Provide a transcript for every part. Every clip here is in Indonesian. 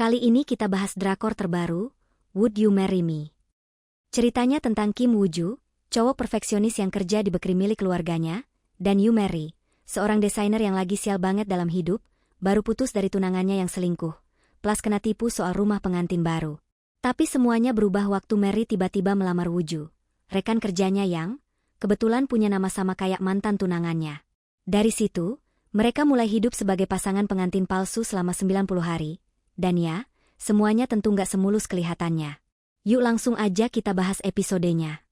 Kali ini kita bahas drakor terbaru, Would You Marry Me? Ceritanya tentang Kim Woo-ju, cowok perfeksionis yang kerja di bakery milik keluarganya, dan Yoo Mary, seorang desainer yang lagi sial banget dalam hidup, baru putus dari tunangannya yang selingkuh, plus kena tipu soal rumah pengantin baru. Tapi semuanya berubah waktu Mary tiba-tiba melamar Woo-ju, rekan kerjanya yang kebetulan punya nama sama kayak mantan tunangannya. Dari situ, mereka mulai hidup sebagai pasangan pengantin palsu selama 90 hari. Dan ya, semuanya tentu nggak semulus kelihatannya. Yuk langsung aja kita bahas episodenya.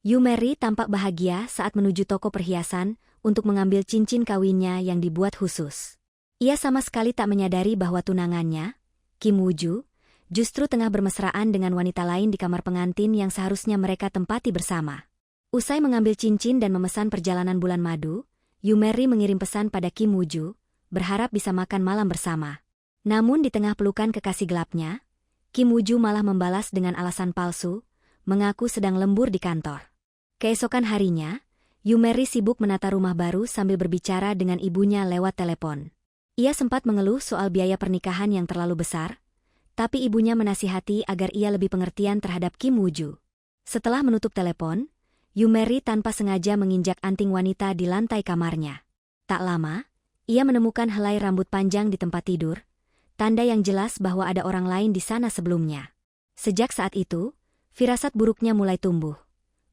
Yoo Mary tampak bahagia saat menuju toko perhiasan untuk mengambil cincin kawinnya yang dibuat khusus. Ia sama sekali tak menyadari bahwa tunangannya, Kim Woo-ju, justru tengah bermesraan dengan wanita lain di kamar pengantin yang seharusnya mereka tempati bersama. Usai mengambil cincin dan memesan perjalanan bulan madu, Yoo Mary mengirim pesan pada Kim Woo-ju, berharap bisa makan malam bersama. Namun di tengah pelukan kekasih gelapnya, Kim Woo-ju malah membalas dengan alasan palsu, mengaku sedang lembur di kantor. Keesokan harinya, Yoo Mary sibuk menata rumah baru sambil berbicara dengan ibunya lewat telepon. Ia sempat mengeluh soal biaya pernikahan yang terlalu besar, tapi ibunya menasihati agar ia lebih pengertian terhadap Kim Woo-ju. Setelah menutup telepon, Yoo Mary tanpa sengaja menginjak anting wanita di lantai kamarnya. Tak lama, ia menemukan helai rambut panjang di tempat tidur, tanda yang jelas bahwa ada orang lain di sana sebelumnya. Sejak saat itu, firasat buruknya mulai tumbuh,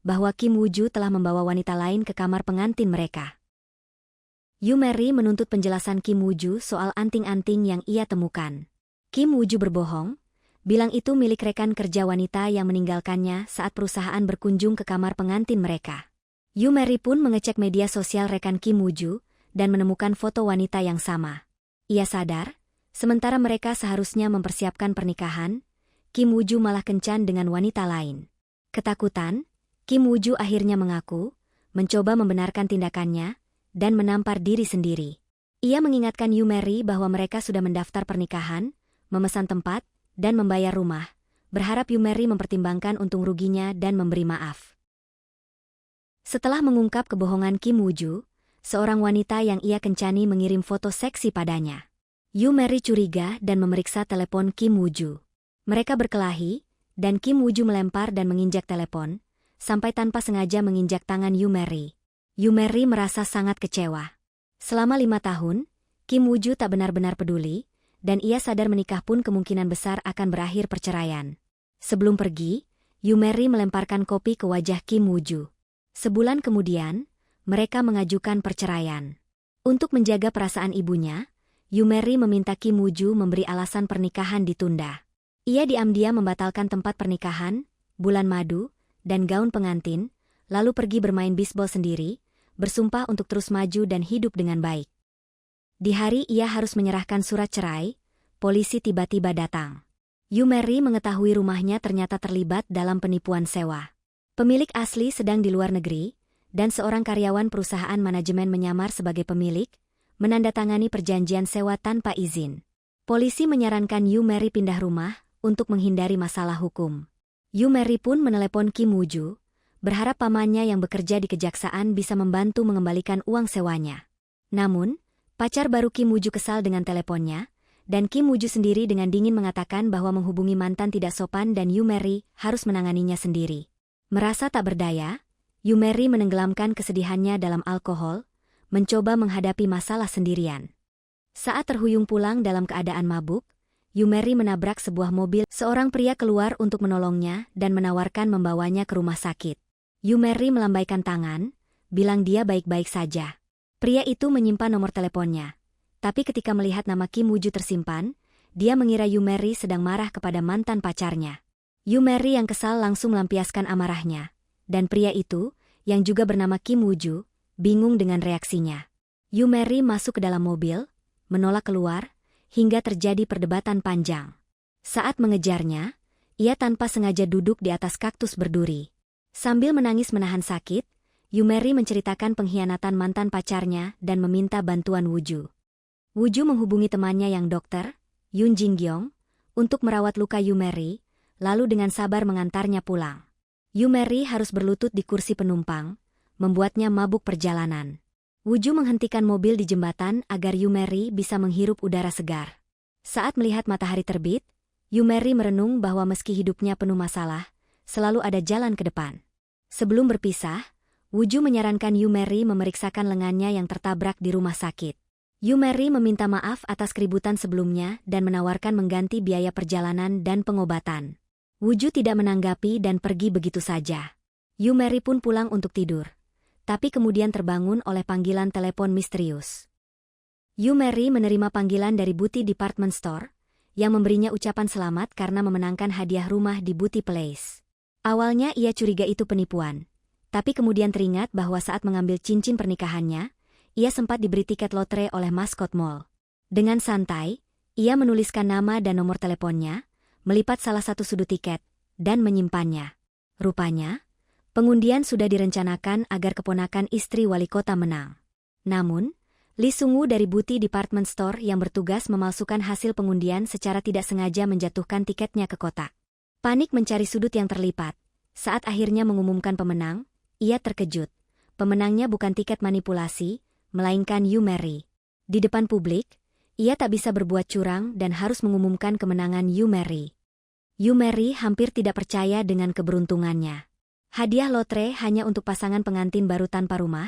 bahwa Kim Woo-ju telah membawa wanita lain ke kamar pengantin mereka. Yoo Mary menuntut penjelasan Kim Woo-ju soal anting-anting yang ia temukan. Kim Woo-ju berbohong, bilang itu milik rekan kerja wanita yang meninggalkannya saat perusahaan berkunjung ke kamar pengantin mereka. Yoo Mary pun mengecek media sosial rekan Kim Woo-ju dan menemukan foto wanita yang sama. Ia sadar, sementara mereka seharusnya mempersiapkan pernikahan, Kim Woo-ju malah kencan dengan wanita lain. Ketakutan, Kim Woo-ju akhirnya mengaku, mencoba membenarkan tindakannya, dan menampar diri sendiri. Ia mengingatkan Yoo Mary bahwa mereka sudah mendaftar pernikahan, memesan tempat, dan membayar rumah, berharap Yoo Mary mempertimbangkan untung ruginya dan memberi maaf. Setelah mengungkap kebohongan Kim Woo-ju, seorang wanita yang ia kencani mengirim foto seksi padanya. Yoo Mary curiga dan memeriksa telepon Kim Woo-ju. Mereka berkelahi, dan Kim Woo-ju melempar dan menginjak telepon, sampai tanpa sengaja menginjak tangan Yoo Mary. Yoo Mary merasa sangat kecewa. Selama 5 tahun, Kim Woo-ju tak benar-benar peduli, dan ia sadar menikah pun kemungkinan besar akan berakhir perceraian. Sebelum pergi, Yoo Mary melemparkan kopi ke wajah Kim Woo-ju. Sebulan kemudian, mereka mengajukan perceraian. Untuk menjaga perasaan ibunya, Yoo Mary meminta Kim Woo-ju memberi alasan pernikahan ditunda. Ia diam-diam membatalkan tempat pernikahan, bulan madu, dan gaun pengantin, lalu pergi bermain bisbol sendiri, bersumpah untuk terus maju dan hidup dengan baik. Di hari ia harus menyerahkan surat cerai, polisi tiba-tiba datang. Yoo Mary mengetahui rumahnya ternyata terlibat dalam penipuan sewa. Pemilik asli sedang di luar negeri, dan seorang karyawan perusahaan manajemen menyamar sebagai pemilik, menandatangani perjanjian sewa tanpa izin. Polisi menyarankan Yoo Mary pindah rumah untuk menghindari masalah hukum. Yoo Mary pun menelepon Kim Woo-ju, berharap pamannya yang bekerja di kejaksaan bisa membantu mengembalikan uang sewanya. Namun, pacar baru Kim Woo-ju kesal dengan teleponnya, dan Kim Woo-ju sendiri dengan dingin mengatakan bahwa menghubungi mantan tidak sopan dan Yoo Mary harus menanganinya sendiri. Merasa tak berdaya, Yoo Mary menenggelamkan kesedihannya dalam alkohol, mencoba menghadapi masalah sendirian. Saat terhuyung pulang dalam keadaan mabuk, Yoo Mary menabrak sebuah mobil. Seorang pria keluar untuk menolongnya dan menawarkan membawanya ke rumah sakit. Yoo Mary melambaikan tangan, bilang dia baik-baik saja. Pria itu menyimpan nomor teleponnya. Tapi ketika melihat nama Kim Woo-ju tersimpan, dia mengira Yoo Mary sedang marah kepada mantan pacarnya. Yoo Mary yang kesal langsung melampiaskan amarahnya. Dan pria itu, yang juga bernama Kim Woo-ju, bingung dengan reaksinya. Yoo Mary masuk ke dalam mobil, menolak keluar, hingga terjadi perdebatan panjang. Saat mengejarnya, ia tanpa sengaja duduk di atas kaktus berduri. Sambil menangis menahan sakit, Yoo Mary menceritakan pengkhianatan mantan pacarnya dan meminta bantuan Woo-ju. Woo-ju menghubungi temannya yang dokter, Yoon Jin-gyong, untuk merawat luka Yoo Mary, lalu dengan sabar mengantarnya pulang. Yoo Mary harus berlutut di kursi penumpang, membuatnya mabuk perjalanan. Woo-ju menghentikan mobil di jembatan agar Yoo Mary bisa menghirup udara segar. Saat melihat matahari terbit, Yumeri merenung bahwa meski hidupnya penuh masalah, selalu ada jalan ke depan. Sebelum berpisah, Woo-ju menyarankan Yumeri memeriksakan lengannya yang tertabrak di rumah sakit. Yumeri meminta maaf atas keributan sebelumnya dan menawarkan mengganti biaya perjalanan dan pengobatan. Woo-ju tidak menanggapi dan pergi begitu saja. Yumeri pun pulang untuk tidur, tapi kemudian terbangun oleh panggilan telepon misterius. Yumeri menerima panggilan dari Beauty Department Store, yang memberinya ucapan selamat karena memenangkan hadiah rumah di Beauty Place. Awalnya ia curiga itu penipuan, tapi kemudian teringat bahwa saat mengambil cincin pernikahannya, ia sempat diberi tiket lotre oleh maskot mall. Dengan santai, ia menuliskan nama dan nomor teleponnya, melipat salah satu sudut tiket, dan menyimpannya. Rupanya, pengundian sudah direncanakan agar keponakan istri wali kota menang. Namun, Lee Sung-woo dari Beauty Department Store yang bertugas memalsukan hasil pengundian secara tidak sengaja menjatuhkan tiketnya ke kotak. Panik mencari sudut yang terlipat. Saat akhirnya mengumumkan pemenang, ia terkejut. Pemenangnya bukan tiket manipulasi, melainkan Yumeri. Di depan publik, ia tak bisa berbuat curang dan harus mengumumkan kemenangan Yumeri. Yumeri hampir tidak percaya dengan keberuntungannya. Hadiah lotre hanya untuk pasangan pengantin baru tanpa rumah,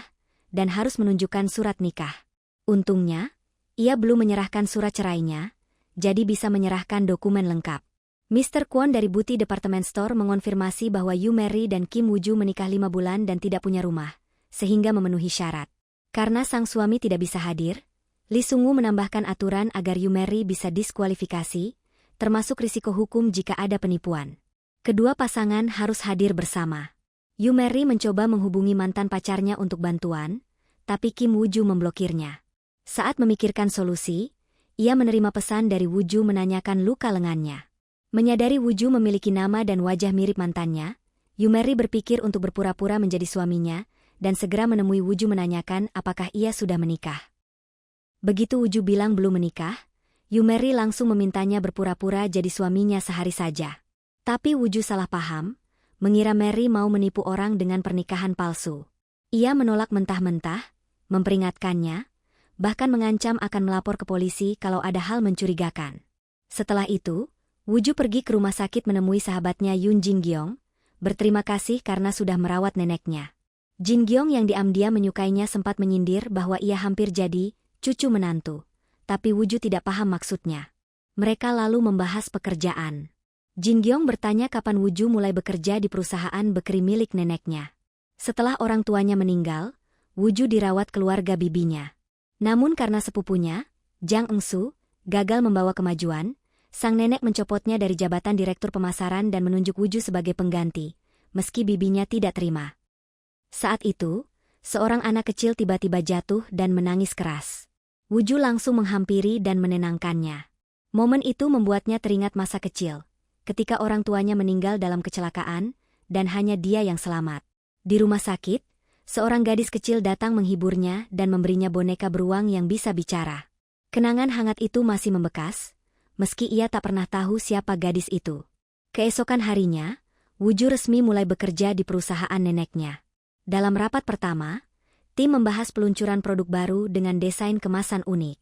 dan harus menunjukkan surat nikah. Untungnya, ia belum menyerahkan surat cerainya, jadi bisa menyerahkan dokumen lengkap. Mr. Kwon dari Beauty Department Store mengonfirmasi bahwa Yumeri dan Kim Woo-ju menikah 5 bulan dan tidak punya rumah, sehingga memenuhi syarat. Karena sang suami tidak bisa hadir, Lee Sung-woo menambahkan aturan agar Yumeri bisa diskualifikasi, termasuk risiko hukum jika ada penipuan. Kedua pasangan harus hadir bersama. Yumeri mencoba menghubungi mantan pacarnya untuk bantuan, tapi Kim Woo-ju memblokirnya. Saat memikirkan solusi, ia menerima pesan dari Woo-ju menanyakan luka lengannya. Menyadari Woo-ju memiliki nama dan wajah mirip mantannya, Yumeri berpikir untuk berpura-pura menjadi suaminya, dan segera menemui Woo-ju menanyakan apakah ia sudah menikah. Begitu Woo-ju bilang belum menikah, Yumeri langsung memintanya berpura-pura jadi suaminya sehari saja. Tapi Woo-ju salah paham, mengira Mary mau menipu orang dengan pernikahan palsu. Ia menolak mentah-mentah, memperingatkannya, bahkan mengancam akan melapor ke polisi kalau ada hal mencurigakan. Setelah itu, Woo-ju pergi ke rumah sakit menemui sahabatnya Yoon Jin-gyong, berterima kasih karena sudah merawat neneknya. Jin-gyong yang diam-diam menyukainya sempat menyindir bahwa ia hampir jadi cucu menantu, tapi Woo-ju tidak paham maksudnya. Mereka lalu membahas pekerjaan. Jin-gyong bertanya kapan Woo-ju mulai bekerja di perusahaan bekeri milik neneknya. Setelah orang tuanya meninggal, Woo-ju dirawat keluarga bibinya. Namun karena sepupunya, Jang Eun-soo, gagal membawa kemajuan, sang nenek mencopotnya dari jabatan direktur pemasaran dan menunjuk Woo-ju sebagai pengganti, meski bibinya tidak terima. Saat itu, seorang anak kecil tiba-tiba jatuh dan menangis keras. Woo-ju langsung menghampiri dan menenangkannya. Momen itu membuatnya teringat masa kecil, ketika orang tuanya meninggal dalam kecelakaan, dan hanya dia yang selamat. Di rumah sakit, seorang gadis kecil datang menghiburnya dan memberinya boneka beruang yang bisa bicara. Kenangan hangat itu masih membekas, meski ia tak pernah tahu siapa gadis itu. Keesokan harinya, Woo-ju resmi mulai bekerja di perusahaan neneknya. Dalam rapat pertama, tim membahas peluncuran produk baru dengan desain kemasan unik.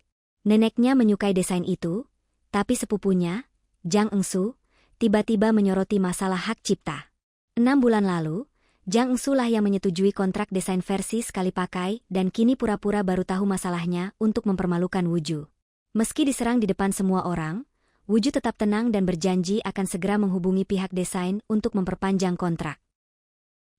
Neneknya menyukai desain itu, tapi sepupunya, Jang Eun-soo, tiba-tiba menyoroti masalah hak cipta. 6 bulan lalu, Jang Eun-soo lah yang menyetujui kontrak desain versi sekali pakai dan kini pura-pura baru tahu masalahnya untuk mempermalukan Woo-ju. Meski diserang di depan semua orang, Woo-ju tetap tenang dan berjanji akan segera menghubungi pihak desain untuk memperpanjang kontrak.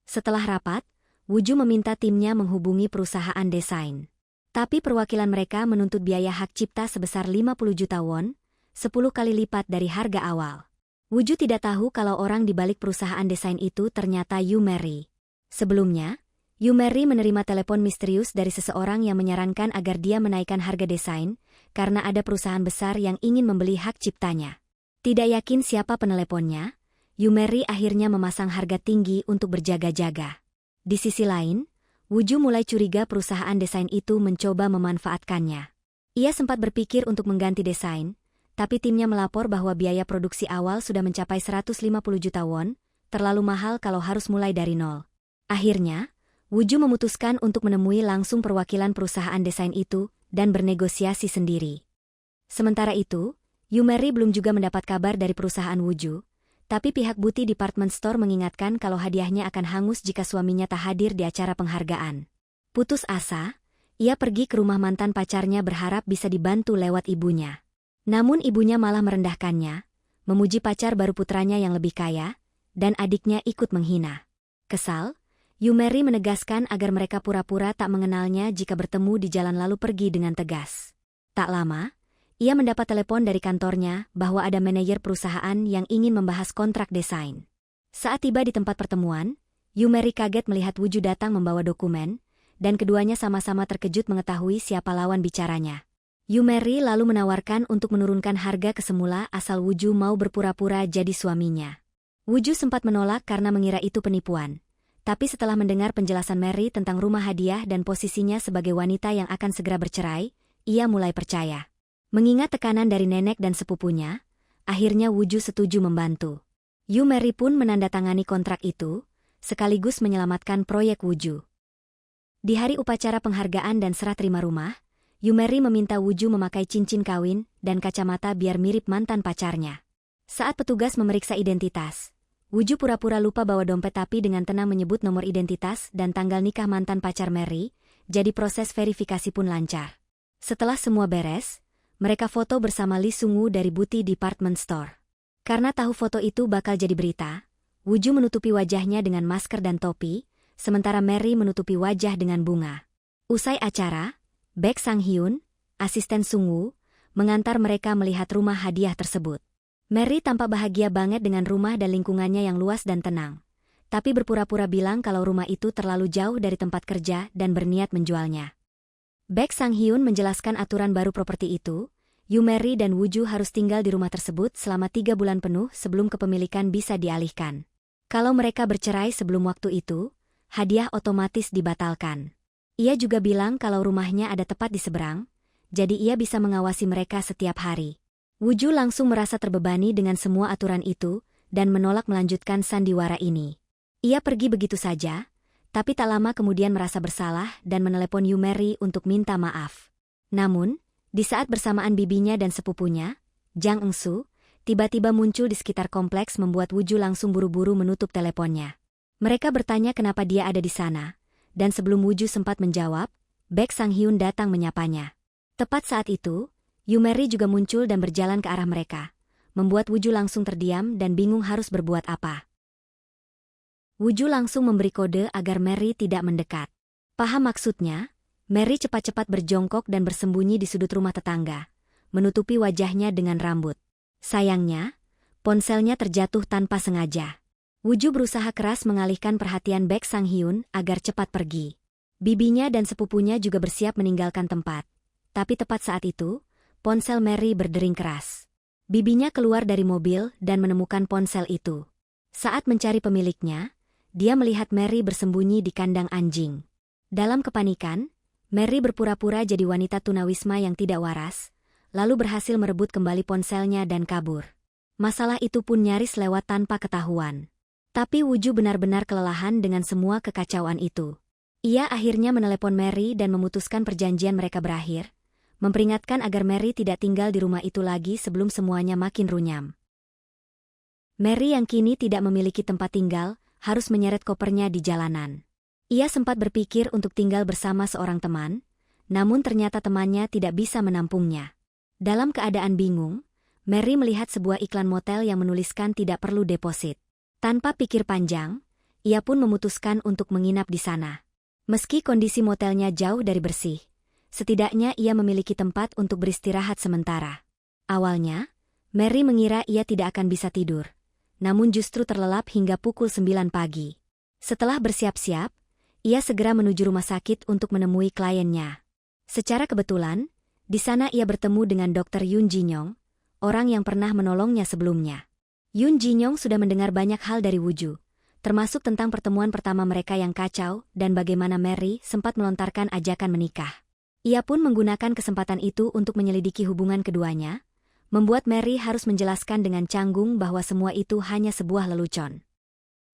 Setelah rapat, Woo-ju meminta timnya menghubungi perusahaan desain. Tapi perwakilan mereka menuntut biaya hak cipta sebesar 50 juta won, 10 kali lipat dari harga awal. Woo-ju tidak tahu kalau orang di balik perusahaan desain itu ternyata Yumeri. Sebelumnya, Yumeri menerima telepon misterius dari seseorang yang menyarankan agar dia menaikkan harga desain, karena ada perusahaan besar yang ingin membeli hak ciptanya. Tidak yakin siapa peneleponnya, Yumeri akhirnya memasang harga tinggi untuk berjaga-jaga. Di sisi lain, Woo-ju mulai curiga perusahaan desain itu mencoba memanfaatkannya. Ia sempat berpikir untuk mengganti desain, tapi timnya melapor bahwa biaya produksi awal sudah mencapai 150 juta won, terlalu mahal kalau harus mulai dari nol. Akhirnya, Woo-ju memutuskan untuk menemui langsung perwakilan perusahaan desain itu dan bernegosiasi sendiri. Sementara itu, Yumeri belum juga mendapat kabar dari perusahaan Wooju, tapi pihak Beauty Department Store mengingatkan kalau hadiahnya akan hangus jika suaminya tak hadir di acara penghargaan. Putus asa, ia pergi ke rumah mantan pacarnya berharap bisa dibantu lewat ibunya. Namun ibunya malah merendahkannya, memuji pacar baru putranya yang lebih kaya, dan adiknya ikut menghina. Kesal, Yumeri menegaskan agar mereka pura-pura tak mengenalnya jika bertemu di jalan lalu pergi dengan tegas. Tak lama, ia mendapat telepon dari kantornya bahwa ada manajer perusahaan yang ingin membahas kontrak desain. Saat tiba di tempat pertemuan, Yumeri kaget melihat Wooju datang membawa dokumen, dan keduanya sama-sama terkejut mengetahui siapa lawan bicaranya. Yumeri lalu menawarkan untuk menurunkan harga ke semula asal Wooju mau berpura-pura jadi suaminya. Wooju sempat menolak karena mengira itu penipuan. Tapi setelah mendengar penjelasan Mary tentang rumah hadiah dan posisinya sebagai wanita yang akan segera bercerai, ia mulai percaya. Mengingat tekanan dari nenek dan sepupunya, akhirnya Wooju setuju membantu. Yumeri pun menandatangani kontrak itu, sekaligus menyelamatkan proyek Wooju. Di hari upacara penghargaan dan serah terima rumah, Yumeri meminta Wooju memakai cincin kawin dan kacamata biar mirip mantan pacarnya. Saat petugas memeriksa identitas, Wooju pura-pura lupa bawa dompet tapi dengan tenang menyebut nomor identitas dan tanggal nikah mantan pacar Mary, jadi proses verifikasi pun lancar. Setelah semua beres, mereka foto bersama Lee Sung-woo dari Beauty Department Store. Karena tahu foto itu bakal jadi berita, Wooju menutupi wajahnya dengan masker dan topi, sementara Mary menutupi wajah dengan bunga. Usai acara, Baek Sang-hyun, asisten Sung-woo, mengantar mereka melihat rumah hadiah tersebut. Mary tampak bahagia banget dengan rumah dan lingkungannya yang luas dan tenang, tapi berpura-pura bilang kalau rumah itu terlalu jauh dari tempat kerja dan berniat menjualnya. Baek Sang-hyun menjelaskan aturan baru properti itu, Yumeri dan Wooju harus tinggal di rumah tersebut selama 3 bulan penuh sebelum kepemilikan bisa dialihkan. Kalau mereka bercerai sebelum waktu itu, hadiah otomatis dibatalkan. Ia juga bilang kalau rumahnya ada tepat di seberang, jadi ia bisa mengawasi mereka setiap hari. Wooju langsung merasa terbebani dengan semua aturan itu, dan menolak melanjutkan sandiwara ini. Ia pergi begitu saja, tapi tak lama kemudian merasa bersalah dan menelepon Yumeri untuk minta maaf. Namun, di saat bersamaan bibinya dan sepupunya, Jang Eun-soo, tiba-tiba muncul di sekitar kompleks membuat Wooju langsung buru-buru menutup teleponnya. Mereka bertanya kenapa dia ada di sana, dan sebelum Wooju sempat menjawab, Baek Sang-hyun datang menyapanya. Tepat saat itu, Yumeri juga muncul dan berjalan ke arah mereka, membuat Wooju langsung terdiam dan bingung harus berbuat apa. Wooju langsung memberi kode agar Mary tidak mendekat. Paham maksudnya, Mary cepat-cepat berjongkok dan bersembunyi di sudut rumah tetangga, menutupi wajahnya dengan rambut. Sayangnya, ponselnya terjatuh tanpa sengaja. Wooju berusaha keras mengalihkan perhatian Baek Sang-hyun agar cepat pergi. Bibinya dan sepupunya juga bersiap meninggalkan tempat. Tapi tepat saat itu, ponsel Mary berdering keras. Bibinya keluar dari mobil dan menemukan ponsel itu. Saat mencari pemiliknya, dia melihat Mary bersembunyi di kandang anjing. Dalam kepanikan, Mary berpura-pura jadi wanita tunawisma yang tidak waras, lalu berhasil merebut kembali ponselnya dan kabur. Masalah itu pun nyaris lewat tanpa ketahuan. Tapi Wooju benar-benar kelelahan dengan semua kekacauan itu. Ia akhirnya menelepon Mary dan memutuskan perjanjian mereka berakhir, memperingatkan agar Mary tidak tinggal di rumah itu lagi sebelum semuanya makin runyam. Mary yang kini tidak memiliki tempat tinggal, harus menyeret kopernya di jalanan. Ia sempat berpikir untuk tinggal bersama seorang teman, namun ternyata temannya tidak bisa menampungnya. Dalam keadaan bingung, Mary melihat sebuah iklan motel yang menuliskan tidak perlu deposit. Tanpa pikir panjang, ia pun memutuskan untuk menginap di sana. Meski kondisi motelnya jauh dari bersih, setidaknya ia memiliki tempat untuk beristirahat sementara. Awalnya, Mary mengira ia tidak akan bisa tidur, namun justru terlelap hingga pukul 9 pagi. Setelah bersiap-siap, ia segera menuju rumah sakit untuk menemui kliennya. Secara kebetulan, di sana ia bertemu dengan Dr. Yoon Ji-nyong, orang yang pernah menolongnya sebelumnya. Yoon Ji-nyong sudah mendengar banyak hal dari Wooju, termasuk tentang pertemuan pertama mereka yang kacau dan bagaimana Mary sempat melontarkan ajakan menikah. Ia pun menggunakan kesempatan itu untuk menyelidiki hubungan keduanya, membuat Mary harus menjelaskan dengan canggung bahwa semua itu hanya sebuah lelucon.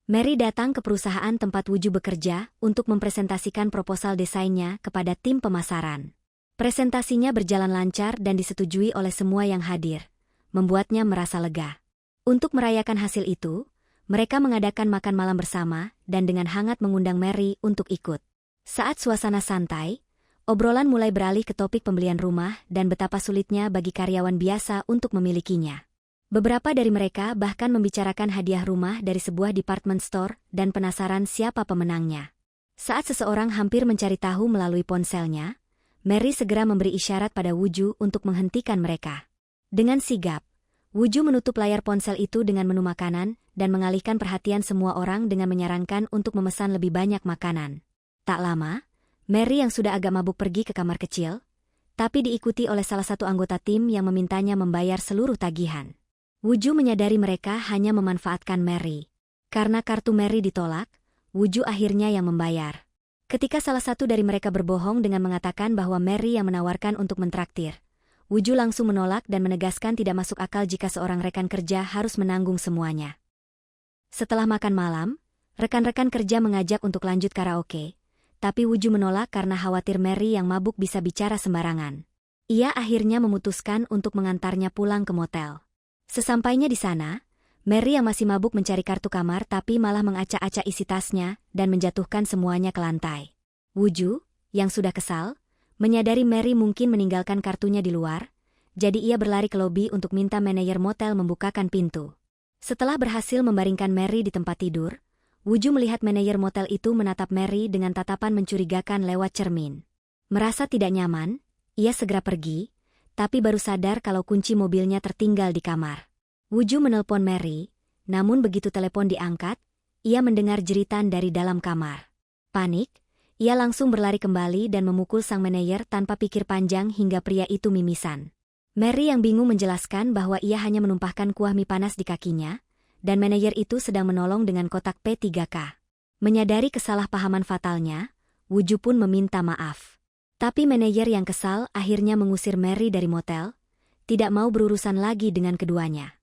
Mary datang ke perusahaan tempat Wooju bekerja untuk mempresentasikan proposal desainnya kepada tim pemasaran. Presentasinya berjalan lancar dan disetujui oleh semua yang hadir, membuatnya merasa lega. Untuk merayakan hasil itu, mereka mengadakan makan malam bersama dan dengan hangat mengundang Mary untuk ikut. Saat suasana santai, obrolan mulai beralih ke topik pembelian rumah dan betapa sulitnya bagi karyawan biasa untuk memilikinya. Beberapa dari mereka bahkan membicarakan hadiah rumah dari sebuah department store dan penasaran siapa pemenangnya. Saat seseorang hampir mencari tahu melalui ponselnya, Mary segera memberi isyarat pada Woo-ju untuk menghentikan mereka. Dengan sigap, Woo-ju menutup layar ponsel itu dengan menu makanan dan mengalihkan perhatian semua orang dengan menyarankan untuk memesan lebih banyak makanan. Tak lama, Mary yang sudah agak mabuk pergi ke kamar kecil, tapi diikuti oleh salah satu anggota tim yang memintanya membayar seluruh tagihan. Woo-ju menyadari mereka hanya memanfaatkan Mary. Karena kartu Mary ditolak, Woo-ju akhirnya yang membayar. Ketika salah satu dari mereka berbohong dengan mengatakan bahwa Mary yang menawarkan untuk mentraktir, Woo-ju langsung menolak dan menegaskan tidak masuk akal jika seorang rekan kerja harus menanggung semuanya. Setelah makan malam, rekan-rekan kerja mengajak untuk lanjut karaoke, tapi Woo-ju menolak karena khawatir Mary yang mabuk bisa bicara sembarangan. Ia akhirnya memutuskan untuk mengantarnya pulang ke motel. Sesampainya di sana, Mary yang masih mabuk mencari kartu kamar tapi malah mengacak-acak isi tasnya dan menjatuhkan semuanya ke lantai. Woo-ju, yang sudah kesal, menyadari Mary mungkin meninggalkan kartunya di luar, jadi ia berlari ke lobi untuk minta manajer motel membukakan pintu. Setelah berhasil membaringkan Mary di tempat tidur, Woo-ju melihat manajer motel itu menatap Mary dengan tatapan mencurigakan lewat cermin. Merasa tidak nyaman, ia segera pergi, tapi baru sadar kalau kunci mobilnya tertinggal di kamar. Woo-ju menelpon Mary, namun begitu telepon diangkat, ia mendengar jeritan dari dalam kamar. Panik, ia langsung berlari kembali dan memukul sang manajer tanpa pikir panjang hingga pria itu mimisan. Mary yang bingung menjelaskan bahwa ia hanya menumpahkan kuah mie panas di kakinya, dan manajer itu sedang menolong dengan kotak P3K. Menyadari kesalahpahaman fatalnya, Woo-ju pun meminta maaf. Tapi manajer yang kesal akhirnya mengusir Mary dari motel, tidak mau berurusan lagi dengan keduanya.